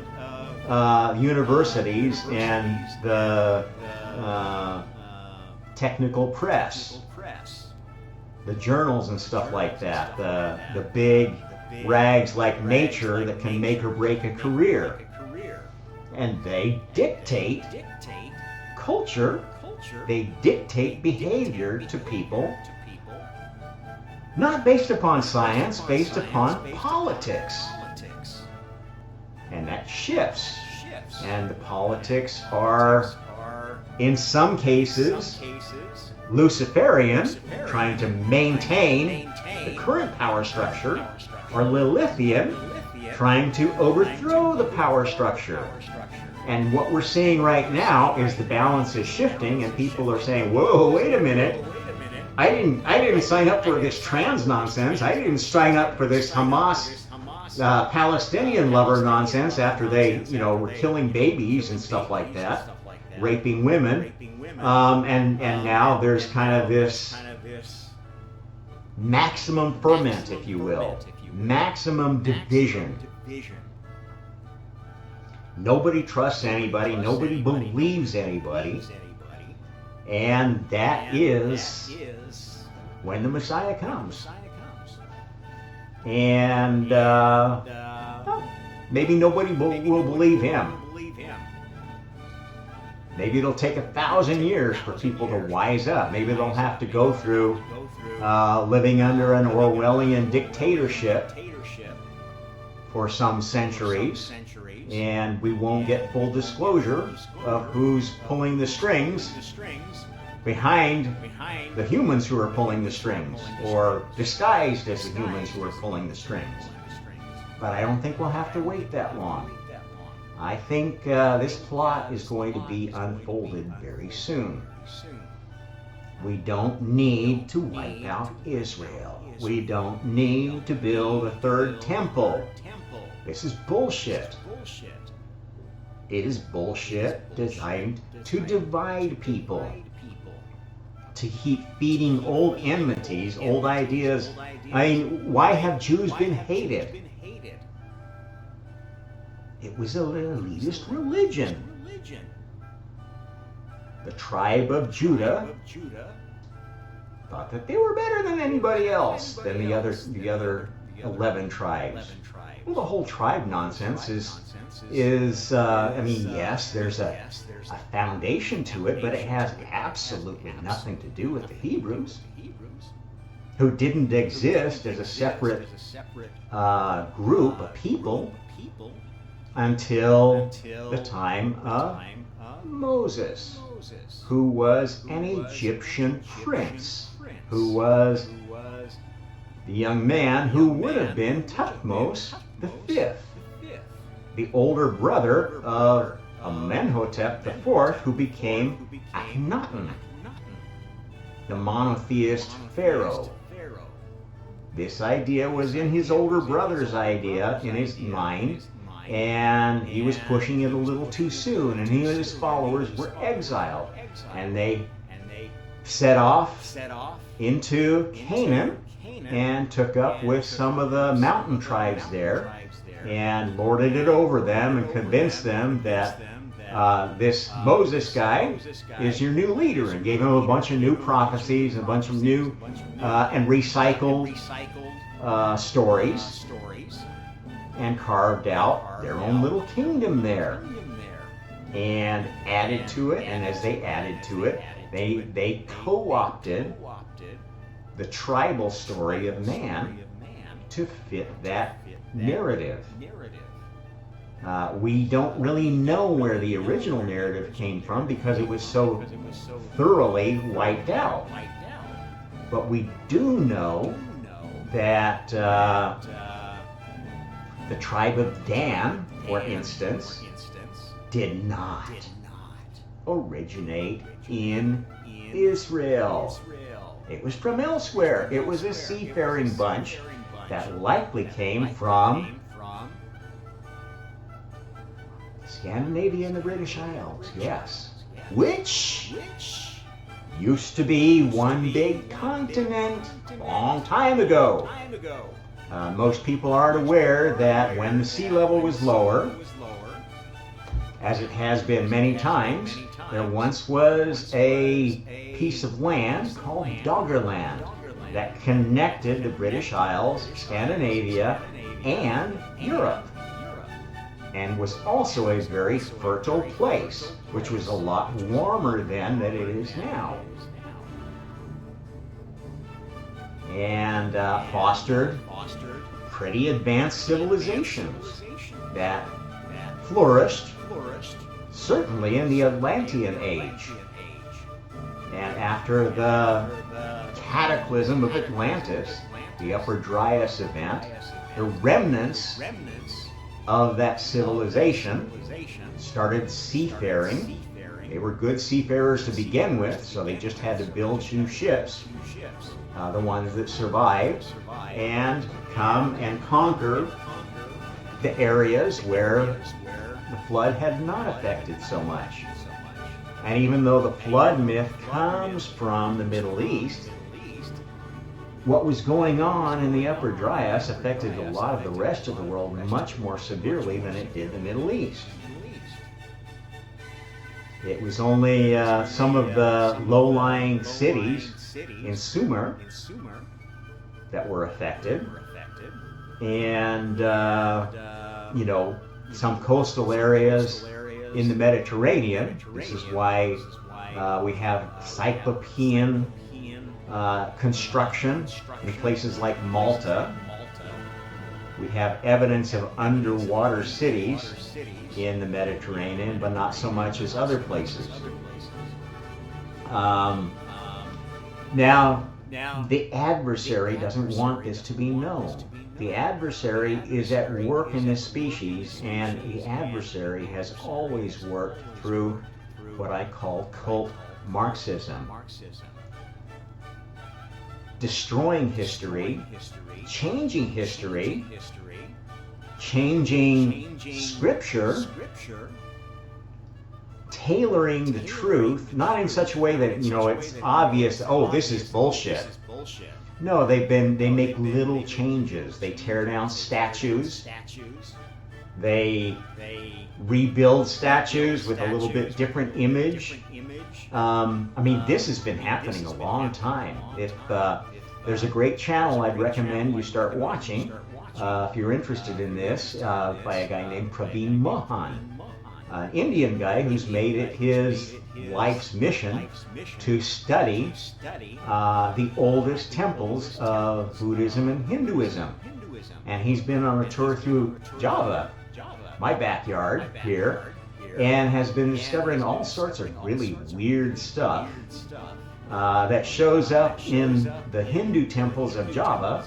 universities and the technical press, the journals and stuff like that, the big rags like Nature that can make or break a career. And they dictate culture, they dictate behavior to people, not based upon science, based upon politics. And that shifts. And the politics are, in some cases, Luciferian, trying to maintain the current power structure, or Lilithian, trying to overthrow the power structure. And what we're seeing right now is the balance is shifting, and people are saying, whoa, wait a minute. I didn't sign up for this trans nonsense. I didn't sign up for this Hamas Palestinian lover nonsense after they, were killing babies and stuff like that, raping women. And now there's kind of this maximum ferment, if you will, maximum division. Nobody trusts anybody. Nobody believes anybody. And that is when the Messiah comes. And maybe nobody will believe him. Maybe it'll take 1,000 years for people to wise up. Maybe they'll have to go through living under an Orwellian dictatorship for some centuries. And we won't get full disclosure of who's pulling the strings behind the humans who are pulling the strings, or disguised as the humans who are pulling the strings. But I don't think we'll have to wait that long. I think this plot is going to be unfolded very soon. We don't need to wipe out Israel. We don't need to build a third temple. This is bullshit. It is bullshit designed to divide people, to keep feeding old enmities, old ideas. I mean, why have Jews been hated? It was an elitist religion. The tribe of Judah thought that they were better than anybody else, than the other 11 tribes. Well, the whole tribe nonsense is I mean, yes, there's a foundation to it, but it has absolutely nothing to do with the Hebrews, who didn't exist as a separate group of people until the time of Moses, who was an Egyptian prince, who was the young man who would have been Thutmose V, the older brother of Amenhotep IV, who became Akhenaten, the monotheist pharaoh. This idea was in his older brother's idea, in his mind, and he was pushing it a little too soon, and he and his followers were exiled, and they set off into Canaan and took up with some of the mountain tribes there and lorded it over them and convinced them that this Moses guy is your new leader, and gave him a bunch of new prophecies, a bunch of new and recycled stories, and carved out their own little kingdom there and added to it. And as they added to it, they co-opted the tribal story of man to fit that narrative. We don't really know where the original narrative came from because it was so thoroughly wiped out. But we do know that the tribe of Dan, for instance, did not originate in Israel. It was from elsewhere. It was a seafaring bunch that likely came from Scandinavia and the British Isles, yes, which used to be one big continent a long time ago. Most people aren't aware that when the sea level was lower, as it has been many times, there once was a piece of land called Doggerland that connected the British Isles, Scandinavia, and Europe, and was also a very fertile place, which was a lot warmer then than it is now, and fostered pretty advanced civilizations that flourished certainly in the Atlantean age. And after the cataclysm of Atlantis, the Upper Dryas event, the remnants of that civilization started seafaring. They were good seafarers to begin with, so they just had to build new ships, the ones that survived, and come and conquer the areas where the flood had not affected so much. And even though the flood myth comes from the Middle East, what was going on in the Upper Dryas affected a lot of the rest of the world much more severely than it did the Middle East. It was only some of the low-lying cities in Sumer that were affected, and you know, some coastal areas in the Mediterranean. This is why we have Cyclopean construction in places like Malta. We have evidence of underwater cities in the Mediterranean, but not so much as other places. Now, the adversary doesn't want this to be known. The adversary is at work in this species, and the adversary has always worked through what I call cult Marxism. Destroying history, changing history, changing scripture, tailoring the truth, not in such a way that, it's obvious, oh, this is bullshit. No, they make little changes. They tear down statues. They rebuild statues with a little bit different image. This has been happening a long time. If there's a great channel I'd recommend you start watching, if you're interested in this, by a guy named Praveen Mohan, an Indian guy who's made it his life's mission to study the oldest temples of Buddhism and Hinduism. And he's been on a tour through Java, my backyard here, and has been discovering all sorts of really weird stuff that shows up in the Hindu temples of Java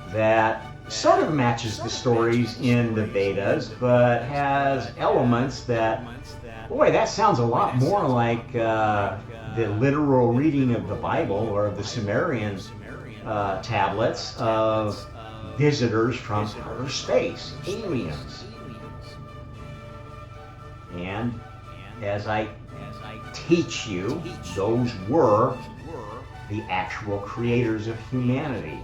that sort of matches the stories in the Vedas, but has elements that, boy, that sounds a lot more like the literal reading of the Bible or the Sumerian tablets of visitors from outer space, aliens. And as I teach you, those were the actual creators of humanity.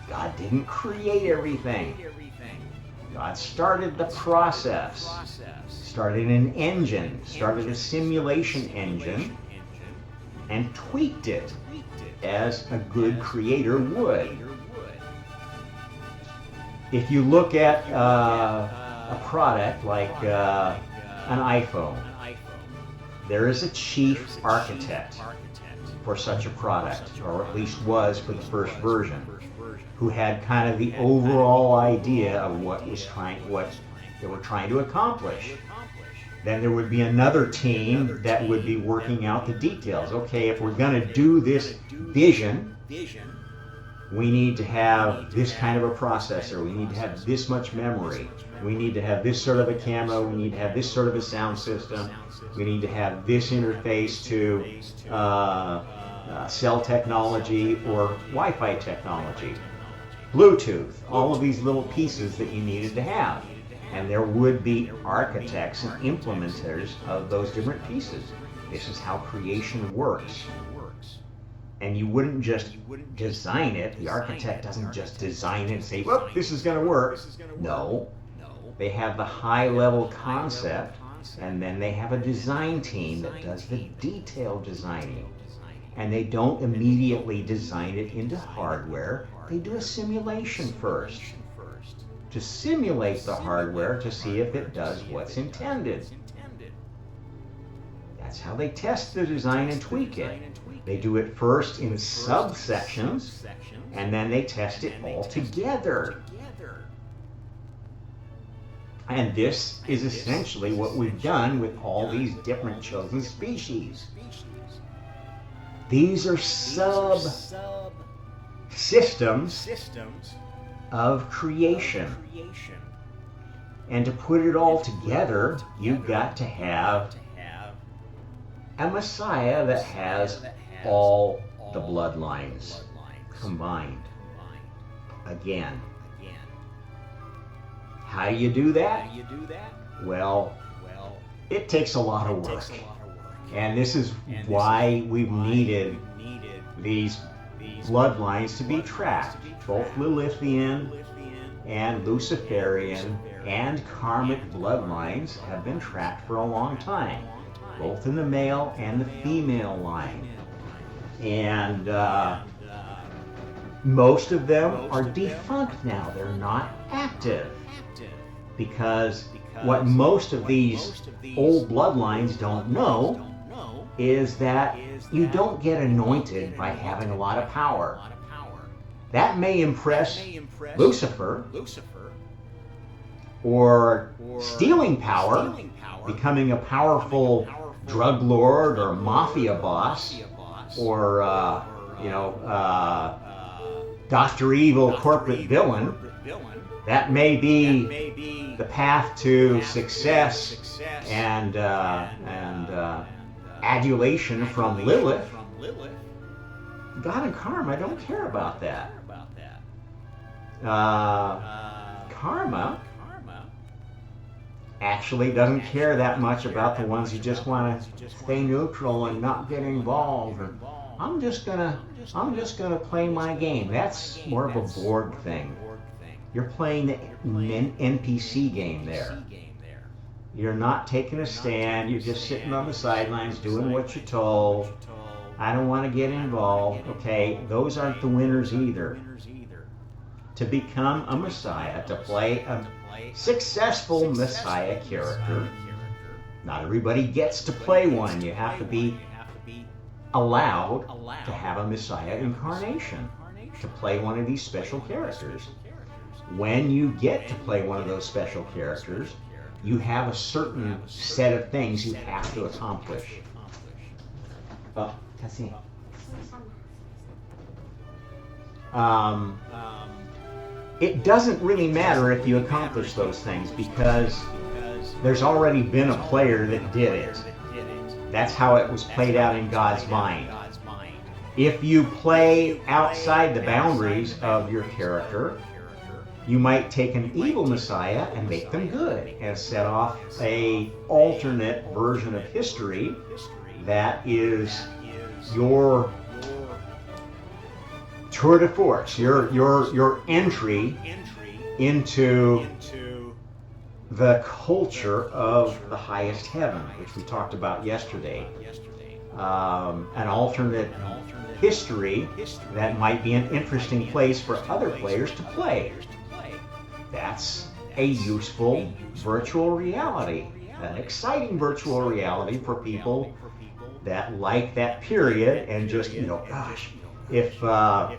God didn't create everything. God started the process, started an engine, started a simulation engine, and tweaked it as a good creator would. If you look at a product like an iPhone, there is a chief architect for such a product, or at least was for the first version, who had kind of the overall idea of what they were trying to accomplish. Then there would be another team that would be working out the details. Okay, if we're going to do this vision, we need to have this kind of a processor, we need to have this much memory, we need to have this sort of a camera, we need to have this sort of a sound system, we need to have this interface to cell technology or Wi-Fi technology, Bluetooth, all of these little pieces that you needed to have. And there would be architects and implementers of those different pieces. This is how creation works. And you wouldn't just design it. The architect doesn't just design it and say, well, this is going to work. No. They have the high-level concept, and then they have a design team that does the detailed designing. And they don't immediately design it into hardware. They do a simulation first to simulate the hardware to see if it does what's intended. That's how they test the design and tweak it. They do it first in subsections, and then they test it all together. And this is essentially what we've done with all these different chosen species. These are sub-systems of creation. And to put it all together, you've got to have a Messiah that has all the bloodlines combined. Again. How do you do that? Well, it takes a lot of work. And this is why we've needed these bloodlines to be tracked. Both Lilithian and Luciferian and karmic bloodlines have been tracked for a long time, both in the male and the female line. And most of them are defunct now. They're not active. Because what most of these old bloodlines don't know is that you don't get anointed by having a lot of power. That may impress Lucifer, or stealing power, becoming a powerful drug lord or mafia boss, or Dr. Evil corporate villain. That may be the path to success and adulation from Lilith. God and karma don't care about that. Karma actually doesn't care that much about the ones who just want to stay neutral and not get involved. Or, I'm just gonna play my game. That's more of a board thing. You're playing the NPC game there. You're not taking a stand. You're just sitting on the sidelines doing what you're told. I don't want to get involved. Okay, those aren't the winners either. To become a Messiah, to play a successful Messiah character, not everybody gets to play one. You have to be allowed to have a Messiah incarnation to play one of these special characters. When you get to play one of those special characters, you have a certain set of things you have to accomplish. It doesn't really matter if you accomplish those things because there's already been a player that did it. That's how it was played out in God's mind. If you play outside the boundaries of your character, you might take an evil Messiah and make them good and set off an alternate version of history that is your tour de force, your entry into the culture of the highest heaven, which we talked about yesterday. An alternate history that might be an interesting place for other players to play. That's a useful virtual reality, an exciting virtual reality for people that like that period and just, gosh, if von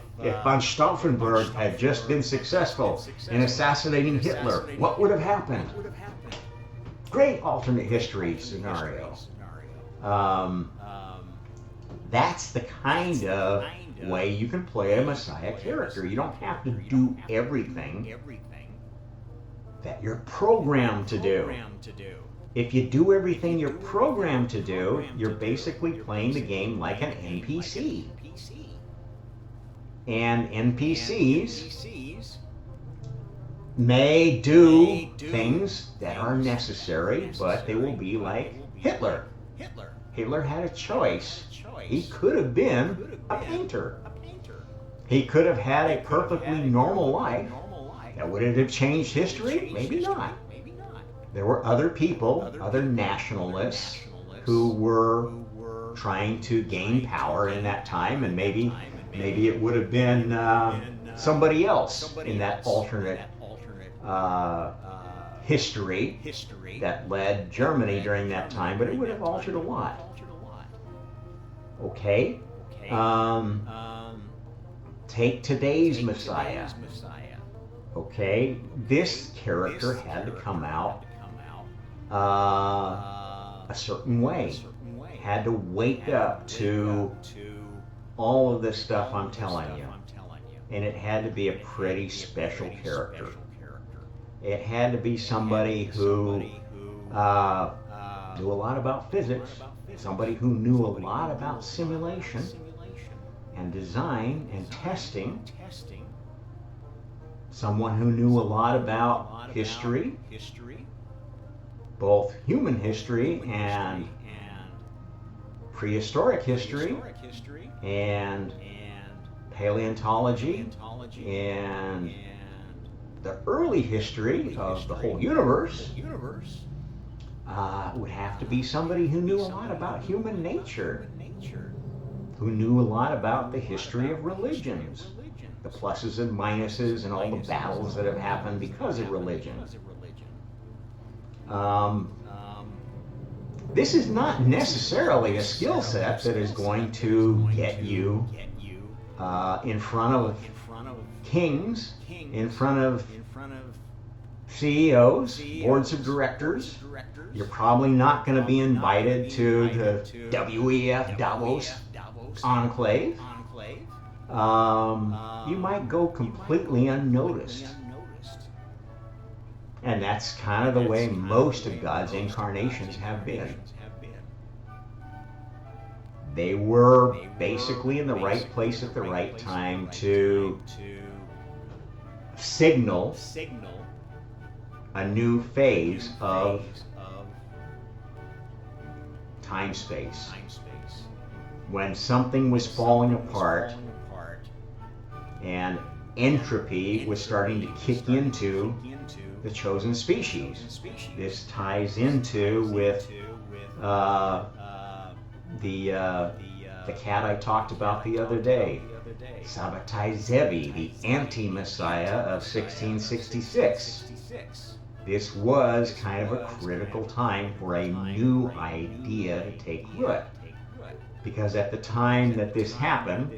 Stauffenberg had just been successful in assassinating Hitler, what would have happened? Great alternate history scenario. That's the kind of way you can play a Messiah character. You don't have to do everything that you're programmed to do. If you do everything you're programmed to do, you're basically playing the game like an NPC. And NPCs may do things that are necessary, but they will be like Hitler. Hitler had a choice. He could have been a painter. He could have had a perfectly normal life. Now, would it have changed history? Maybe not. There were other people, other nationalists, who were trying to gain power in that time, and maybe it would have been somebody else in that alternate history that led Germany during that time, but it would have altered a lot. Okay? Take today's Messiah. Okay? This character had to come out a certain way. Had to wake up to all of this stuff I'm telling you. And it had to be a pretty special character. It had to be somebody who knew a lot about physics, somebody who knew a lot about simulation and design and testing, someone who knew a lot about history, both human history and prehistoric history, and paleontology, and the early history of the whole universe. Would have to be somebody who knew a lot about human nature, who knew a lot about the history of religions, the pluses and minuses and all the battles that have happened because of religion. This is not necessarily a skill set that is going to get you in front of kings, in front of CEOs, boards of directors. You're probably not going to be invited to the WEF Davos Enclave. you might go completely unnoticed. And that's kind of the way most of God's incarnations have been. They were basically in the right place at the right time to signal a new phase of time-space. When something was falling apart and entropy was starting to kick into the chosen species. This ties into with the cat I talked about the other day, Sabbatai Zevi, the anti-Messiah of 1666. This was kind of a critical time for a new idea to take root, because at the time that this happened,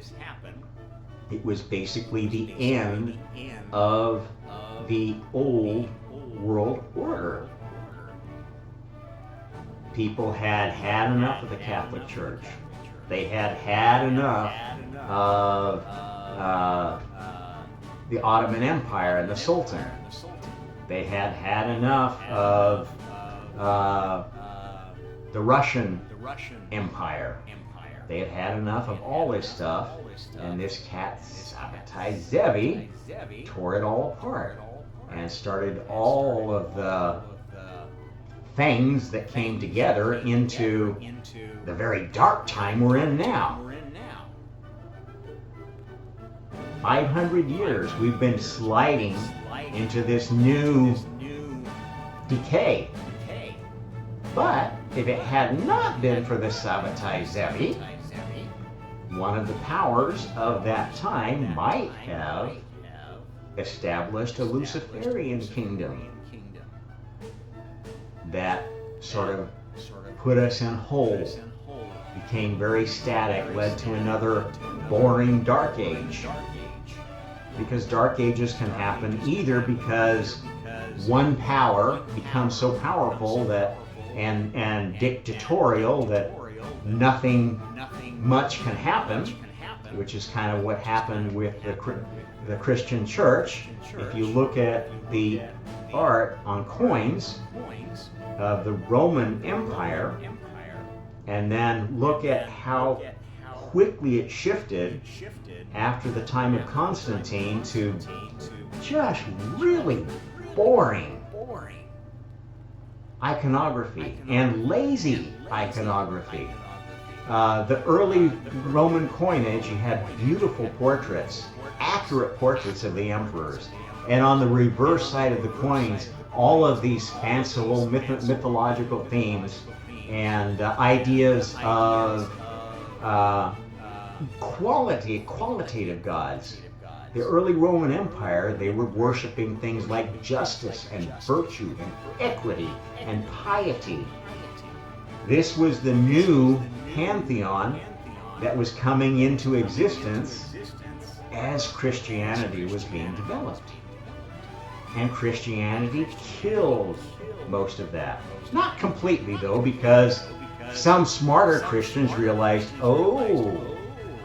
it was basically the end of the old world order. People had had enough of the Catholic Church. They had had enough of the Ottoman Empire and the Sultan. They had had enough of the Russian Empire. They had had enough of all this stuff, and this cat, Sabbatai Zevi, tore it all apart and started all of the things that came together into the very dark time we're in now. 500 years we've been sliding into this new decay. But if it had not been for the Sabbatai Zevi, one of the powers of that time might have established a Luciferian kingdom that sort of put us in hold, became very static, led to another boring dark age. Because dark ages can happen either because one power becomes so powerful that and dictatorial that nothing much can happen, which is kind of what happened with the Christian church. If you look at the art on coins of the Roman Empire, and then look at how quickly it shifted after the time of Constantine to just really boring iconography and lazy iconography. The early Roman coinage, you had beautiful portraits, accurate portraits of the emperors, and on the reverse side of the coins, all of these fanciful mythological themes and ideas of qualitative gods. The early Roman Empire, they were worshiping things like justice and virtue and equity and piety. This was the new pantheon that was coming into existence as Christianity was being developed. And Christianity killed most of that. Not completely though, because some smarter Christians realized, oh,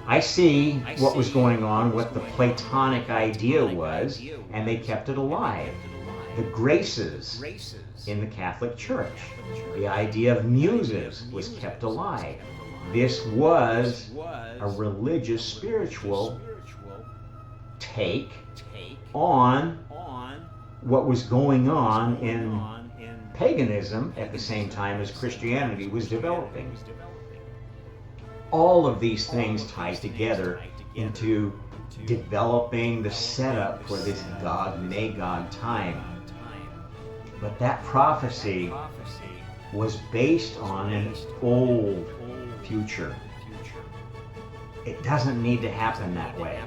I see what was going on, what the Platonic idea was, and they kept it alive. The graces in the Catholic Church, the idea of muses was kept alive. This was a religious, spiritual take on what was going on in paganism at the same time as Christianity was developing. All of these things tie together into developing the setup for this Gog-Magog time. But that prophecy was based on an old future. It doesn't need to happen that way.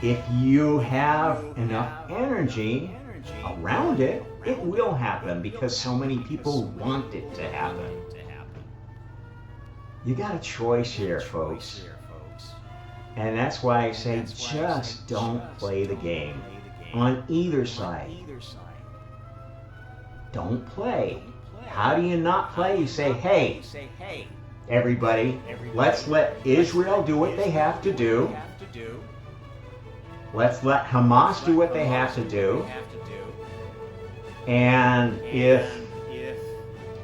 If you have enough energy around it, it will happen because so many people want it to happen. You got a choice here, folks. And that's why I say just don't play the game on either side. Don't play. How do you not play? You say, hey, everybody, let's let Israel do what they have to do. Let's let Hamas do what they have to do. And if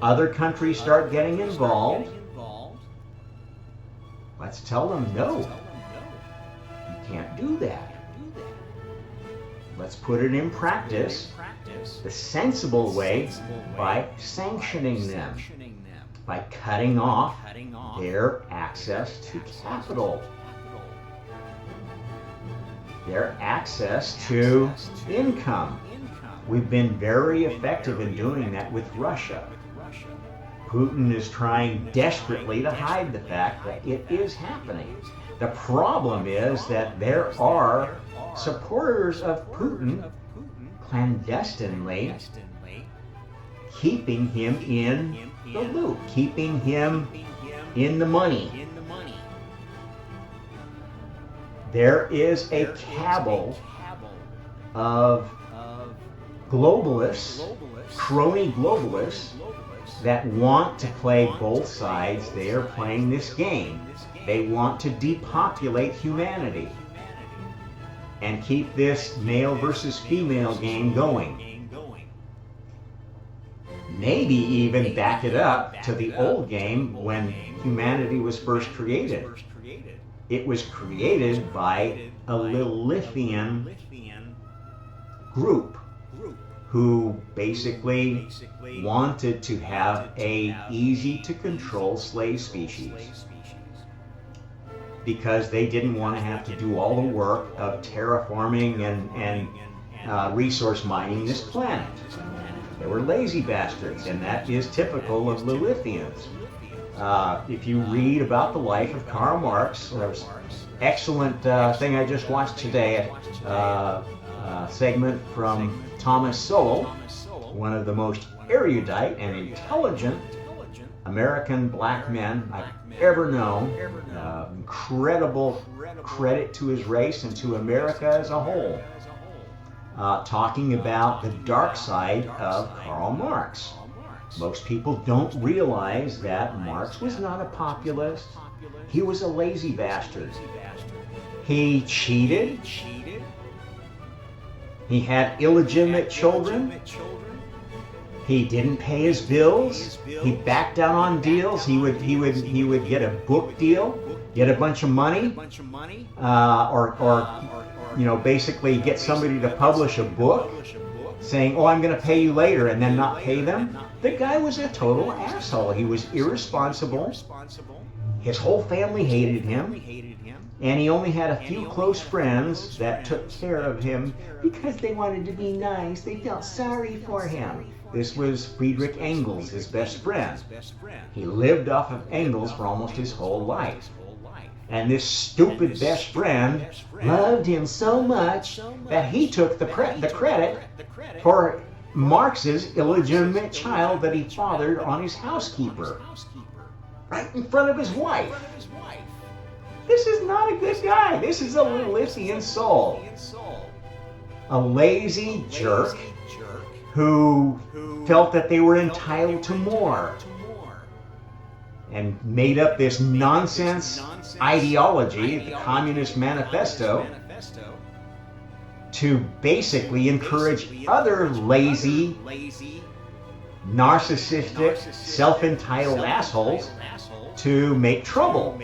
other countries start getting involved, let's tell them no. You can't do that. Let's put it in practice the sensible way by sanctioning them, by cutting off their access to capital, their access to income. We've been very effective in doing that with Russia. Putin is trying desperately to hide the fact that it is happening. The problem is that there are supporters of Putin clandestinely keeping him in the loop, keeping him in the money. There is a cabal of globalists, crony globalists, that want to play both sides. They are playing this game. They want to depopulate humanity and keep this male versus female game going. Maybe even back it up to the old game when humanity was first created. It was created by a Lilithian group who basically wanted to have a easy to control slave species because they didn't want to have to do all the work of terraforming and resource mining this planet. They were lazy bastards, and that is typical of Lilithians. If you read about the life of Karl Marx, there was an excellent thing I just watched today, a segment from Thomas Sowell, one of the most erudite and intelligent American black men I've ever known. Incredible credit to his race and to America as a whole. Talking about the dark side of Karl Marx. Most people don't realize that Marx was not a populist. He was a lazy bastard. He cheated. He had illegitimate children. He didn't pay his bills. He backed down on deals. He would get a book deal, get a bunch of money, or basically get somebody to publish a book, saying, "Oh, I'm going to pay you later," and then not pay them. The guy was a total asshole. He was irresponsible. His whole family hated him. And he only had a few close friends that took care of him because they wanted to be nice. They felt sorry for him. This was Friedrich Engels, his best friend. He lived off of Engels for almost his whole life. And this stupid best friend loved him so much that he took the credit for Marx's illegitimate child that he fathered on his housekeeper, right in front of his wife. This is not a good guy. This is a Lilithian soul. A lazy jerk who felt that they were entitled to more and made up this nonsense ideology, the Communist Manifesto, to basically encourage other lazy, narcissistic, self-entitled assholes to make trouble.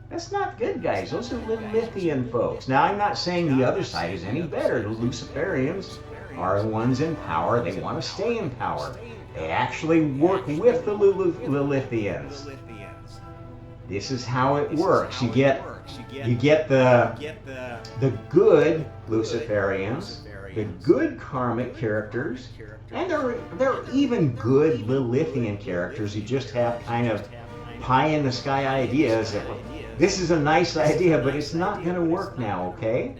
That's not good, guys. Those are Lilithian folks. Now, I'm not saying the other side is any better. The Luciferians are the ones in power. They want to stay in power. They actually work with the Lilithians. This is how it works. You get the good Luciferians, the good karmic characters, and there are even good Lilithian characters who just have kind of pie-in-the-sky ideas that this is a nice idea, but it's not going to work now, okay?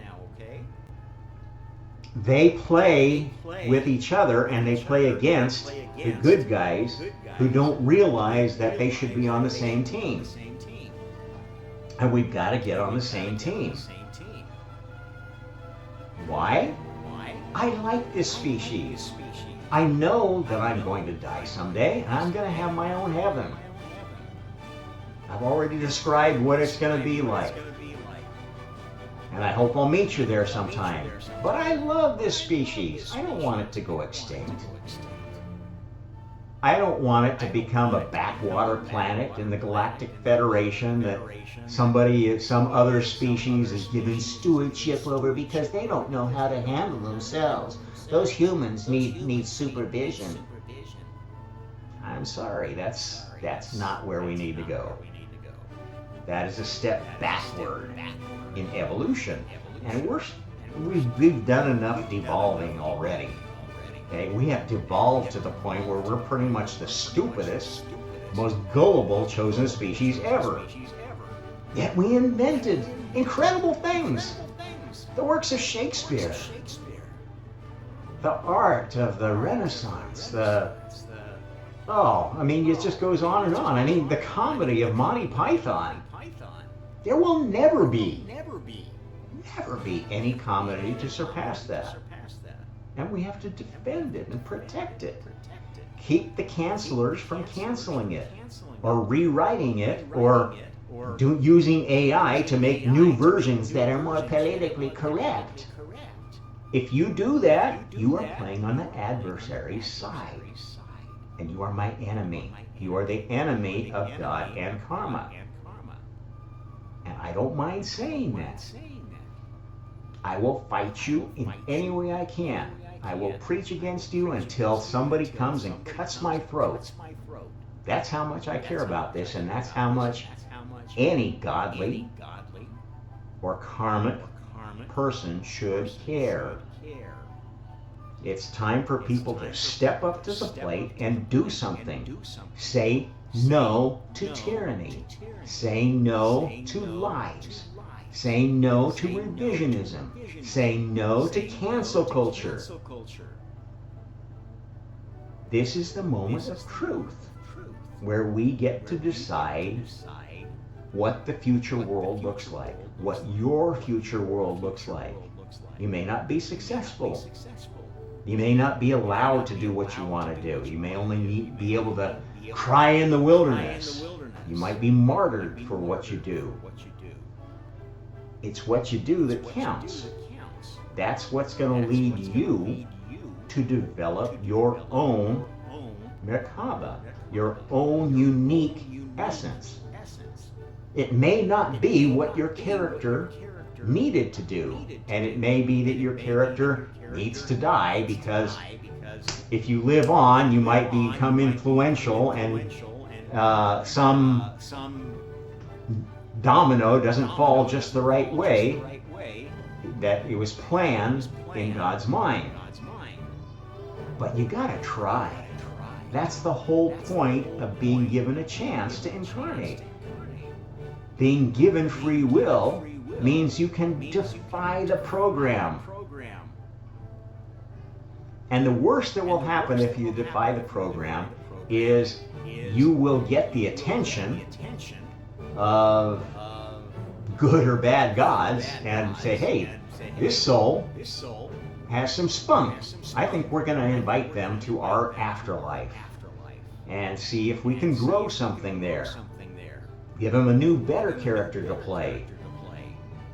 They play with each other and they play against the good guys who don't realize that they should be on the same team. And we've got to get on the same team. Why? I like this species. I know that I'm going to die someday and I'm going to have my own heaven. I've already described what it's going to be like. And I hope I'll meet you there sometime. But I love this species. I don't want it to go extinct. I don't want it to become a backwater planet in the Galactic Federation that some other species is given stewardship over because they don't know how to handle themselves. Those humans need supervision. I'm sorry, that's not where we need to go. That is a step backward in evolution. And we've done enough devolving already. Okay, we have devolved to the point where we're pretty much the stupidest, most gullible chosen species ever. Yet we invented incredible things. The works of Shakespeare, the art of the Renaissance, it just goes on and on. I mean, the comedy of Monty Python. There will never be any comedy to surpass that. And we have to defend it and protect it. Keep the cancelers from canceling it, or rewriting it, or using AI to make new versions that are more politically correct. If you do that, you are playing on the adversary's side. And you are my enemy. You are the enemy of God and karma. And I don't mind saying that. I will fight you in any way I can. I will preach against you until somebody comes and cuts my throat. That's how much I care about this, and that's how much any godly or karmic person should care. It's time for people to step up to the plate and do something. Say no to tyranny. Say no to lies. Say no to revisionism. Say no to cancel culture. This is the moment of truth, where we get to decide what the future world looks like, what your future world looks like. You may not be successful. You may not be allowed to do what you want to do. You may only be able to cry in the wilderness. You might be martyred for what you do. It's what you do that counts. That's what's going to lead you to develop your own Merkaba, your own unique essence. It may not be what your character needed to do, and it may be that your character needs to die, because if you live on, you might become influential, and some domino doesn't fall just the right way that it was planned in God's mind. But you gotta try. That's the whole point of being given a chance to incarnate. Being given free will means you can defy the program. And the worst that will happen if you defy the program is you will get the attention of good or bad gods and say, hey, this soul has some spunk. I think we're going to invite them to our afterlife and see if we can grow something there. Give them a new, better character to play.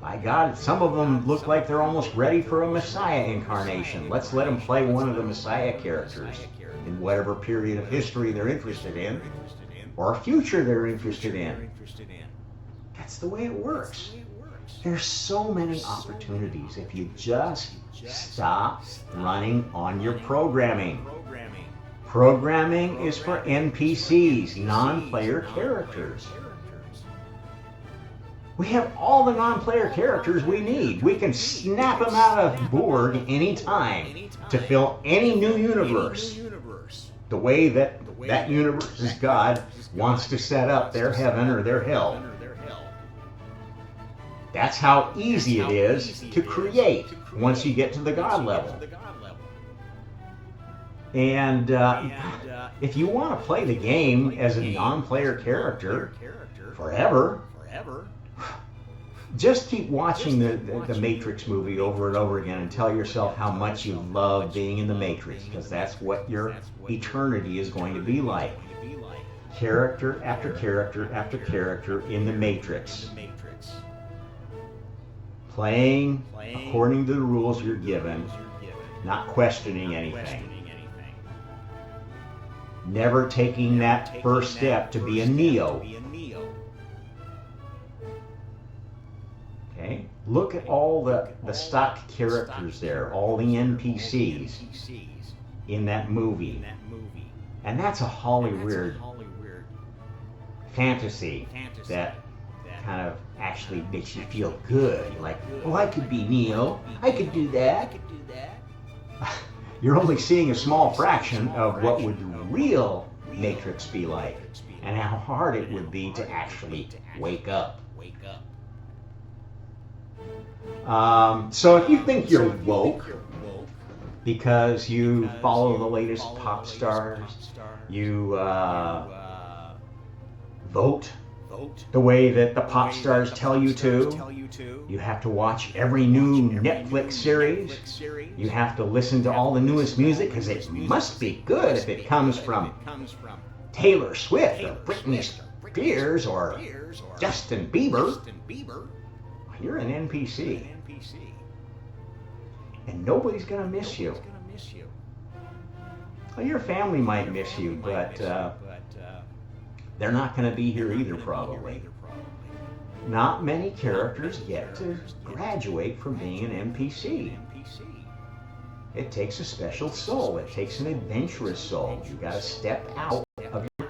By God, some of them look like they're almost ready for a Messiah incarnation. Let's let them play one of the Messiah characters in whatever period of history they're interested in, or future they're interested in. That's the way it works. There's so many opportunities if you just stop running on your programming. Programming is for NPCs, non-player characters. We have all the non-player characters we need. We can snap them out of Borg anytime to fill any new universe. The way that universe's God wants to set up their heaven or their hell. That's how easy it is to create once you get to the God level. And if you want to play the game as a non-player character forever, just keep watching the Matrix movie over and over again and tell yourself how much you love being in the Matrix, because that's what your eternity is going to be like. character after character after character in the Matrix, playing according to the rules you're given, not questioning anything, never taking that first step to be a Neo. Okay? Look at all the stock characters there, all the NPCs in that movie. And that's a Hollywood fantasy that kind of actually makes you feel good. Like, oh, I could be Neo. I could do that. You're only seeing a small fraction of what would the real Matrix be like, and how hard it would be to actually wake up. So if you think you're woke because you follow the latest pop stars, you vote the way that the pop stars tell you to, you have to watch every new Netflix series, you have to listen to all the newest music because it must be good if it comes from Taylor Swift or Britney Spears or Justin Bieber, you're an NPC. And nobody's going to miss you. Well, your family might miss you, but they're not going to be here either, probably. Not many characters get to graduate from being an NPC. It takes a special soul. It takes an adventurous soul. You've got to step out of your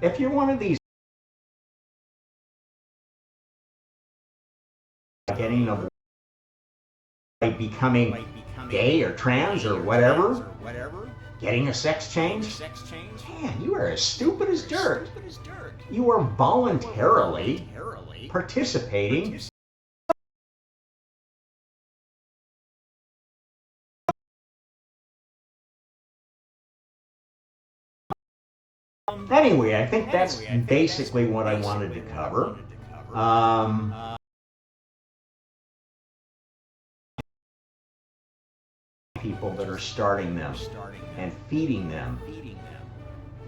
If you're one of these getting a becoming gay or trans or whatever, getting a sex change, man, you are as stupid as dirt. You are voluntarily participating . Anyway, I think that's basically what I wanted to cover. People that are starting them and feeding them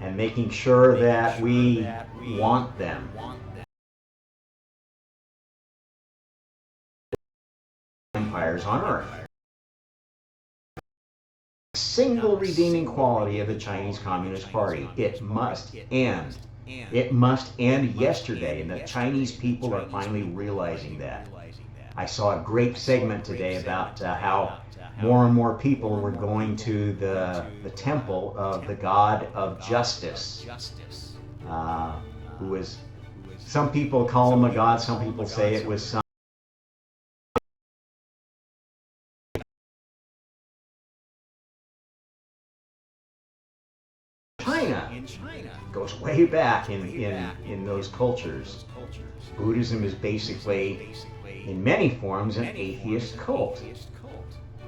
and making sure that we want them. Empires on Earth. Single redeeming quality of the Chinese Communist Party. It must end. It must end yesterday, and the Chinese people are finally realizing that. I saw a great segment today about how more and more people were going to the temple of the God of Justice, who is, some people call him a god, some people say it was some China. Goes way back in those cultures. Buddhism is basically, in many forms, an atheist cult.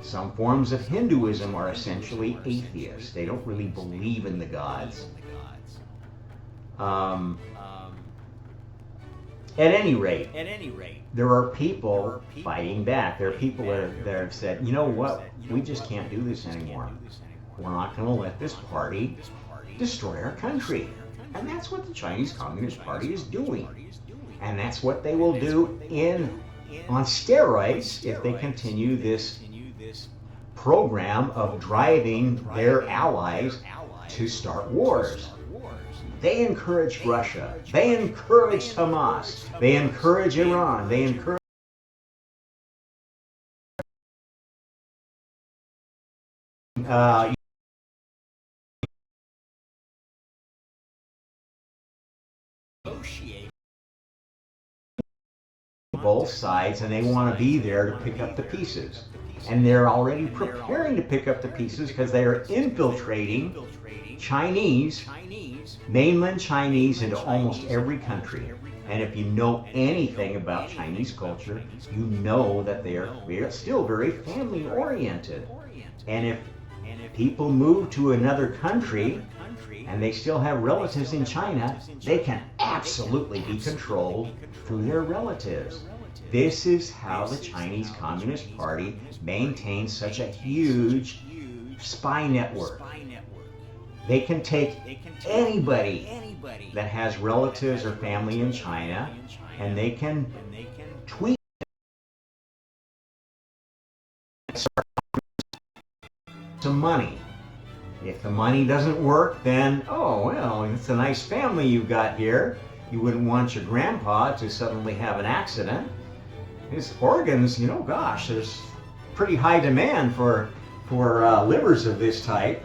Some forms of Hinduism are essentially atheists. They don't really believe in the gods. At any rate, there are people fighting back. There are people that have said, you know what, we just can't do this anymore. We're not going to let this party destroy our country. And that's what the Chinese Communist Party is doing. And that's what they will do on steroids if they continue this program of driving their allies to start wars. They encourage Russia. They encourage Hamas. They encourage Iran. They encourage both sides, and they want to be there to pick up the pieces. And they're already preparing to pick up the pieces because they are infiltrating Chinese, mainland Chinese, into almost every country. And if you know anything about Chinese culture, you know that they are still very family oriented. And if people move to another country and they still have relatives in China, they can absolutely be controlled through their relatives. This is how the Chinese Communist Party maintains such a huge spy network. They can take anybody that has relatives or family in China, and they can tweet some money. If the money doesn't work, then, oh, well, it's a nice family you've got here. You wouldn't want your grandpa to suddenly have an accident. His organs, gosh, there's pretty high demand for livers of this type.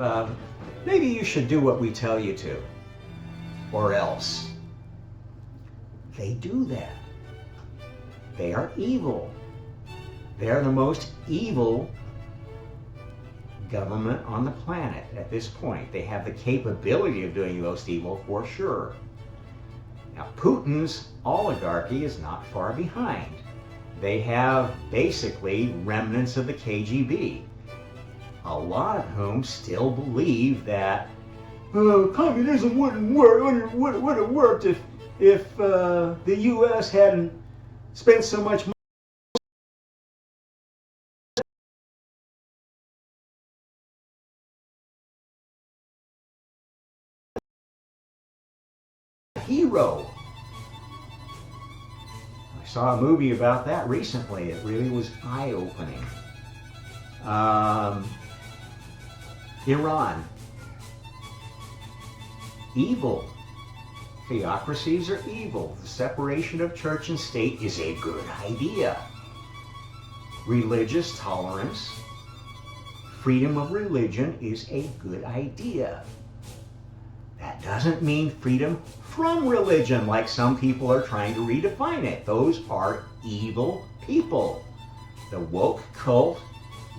Maybe you should do what we tell you to, or else. They do that. They are evil. They are the most evil government on the planet at this point. They have the capability of doing the most evil for sure. Now, Putin's oligarchy is not far behind. They have basically remnants of the KGB, a lot of whom still believe that communism wouldn't have worked if the U.S. hadn't spent so much money. Hero. I saw a movie about that recently. It really was eye-opening. Iran. Evil. Theocracies are evil. The separation of church and state is a good idea. Religious tolerance, freedom of religion is a good idea. That doesn't mean freedom from religion, like some people are trying to redefine it. Those are evil people. The woke cult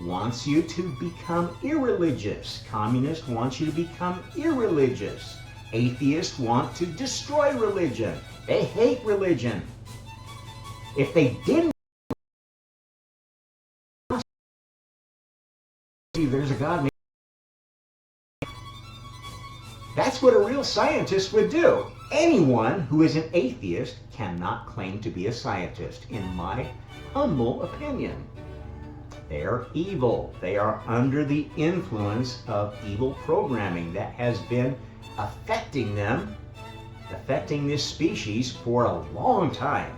wants you to become irreligious. Communists want you to become irreligious. Atheists want to destroy religion. They hate religion. If they didn't, there's a God. That's what a real scientist would do. Anyone who is an atheist cannot claim to be a scientist, in my humble opinion. They are evil. They are under the influence of evil programming that has been affecting them, affecting this species for a long time.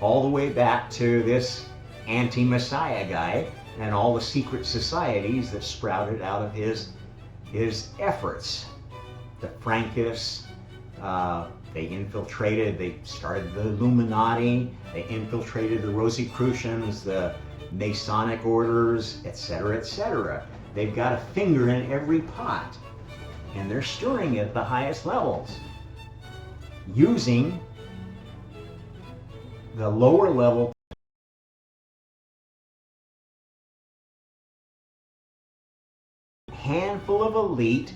All the way back to this anti-Messiah guy and all the secret societies that sprouted out of his efforts. The Frankists, they started the Illuminati, they infiltrated the Rosicrucians, the Masonic orders, etc., etc. They've got a finger in every pot, and they're stirring it at the highest levels, using the lower level handful of elite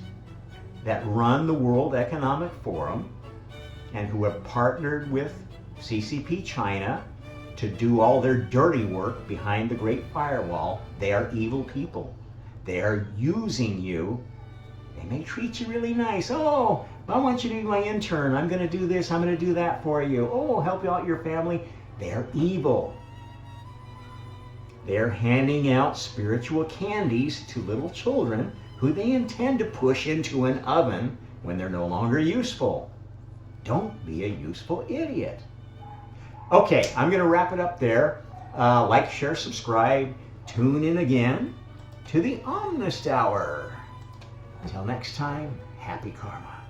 that run the World Economic Forum and who have partnered with CCP China to do all their dirty work behind the Great Firewall. They are evil people. They are using you. They may treat you really nice. Oh, I want you to be my intern. I'm going to do this. I'm going to do that for you. Oh, help you out your family. They're evil. They're handing out spiritual candies to little children who they intend to push into an oven when they're no longer useful. Don't be a useful idiot. Okay, I'm going to wrap it up there. Like, share, subscribe. Tune in again to the Omnist Hour. Until next time, happy karma.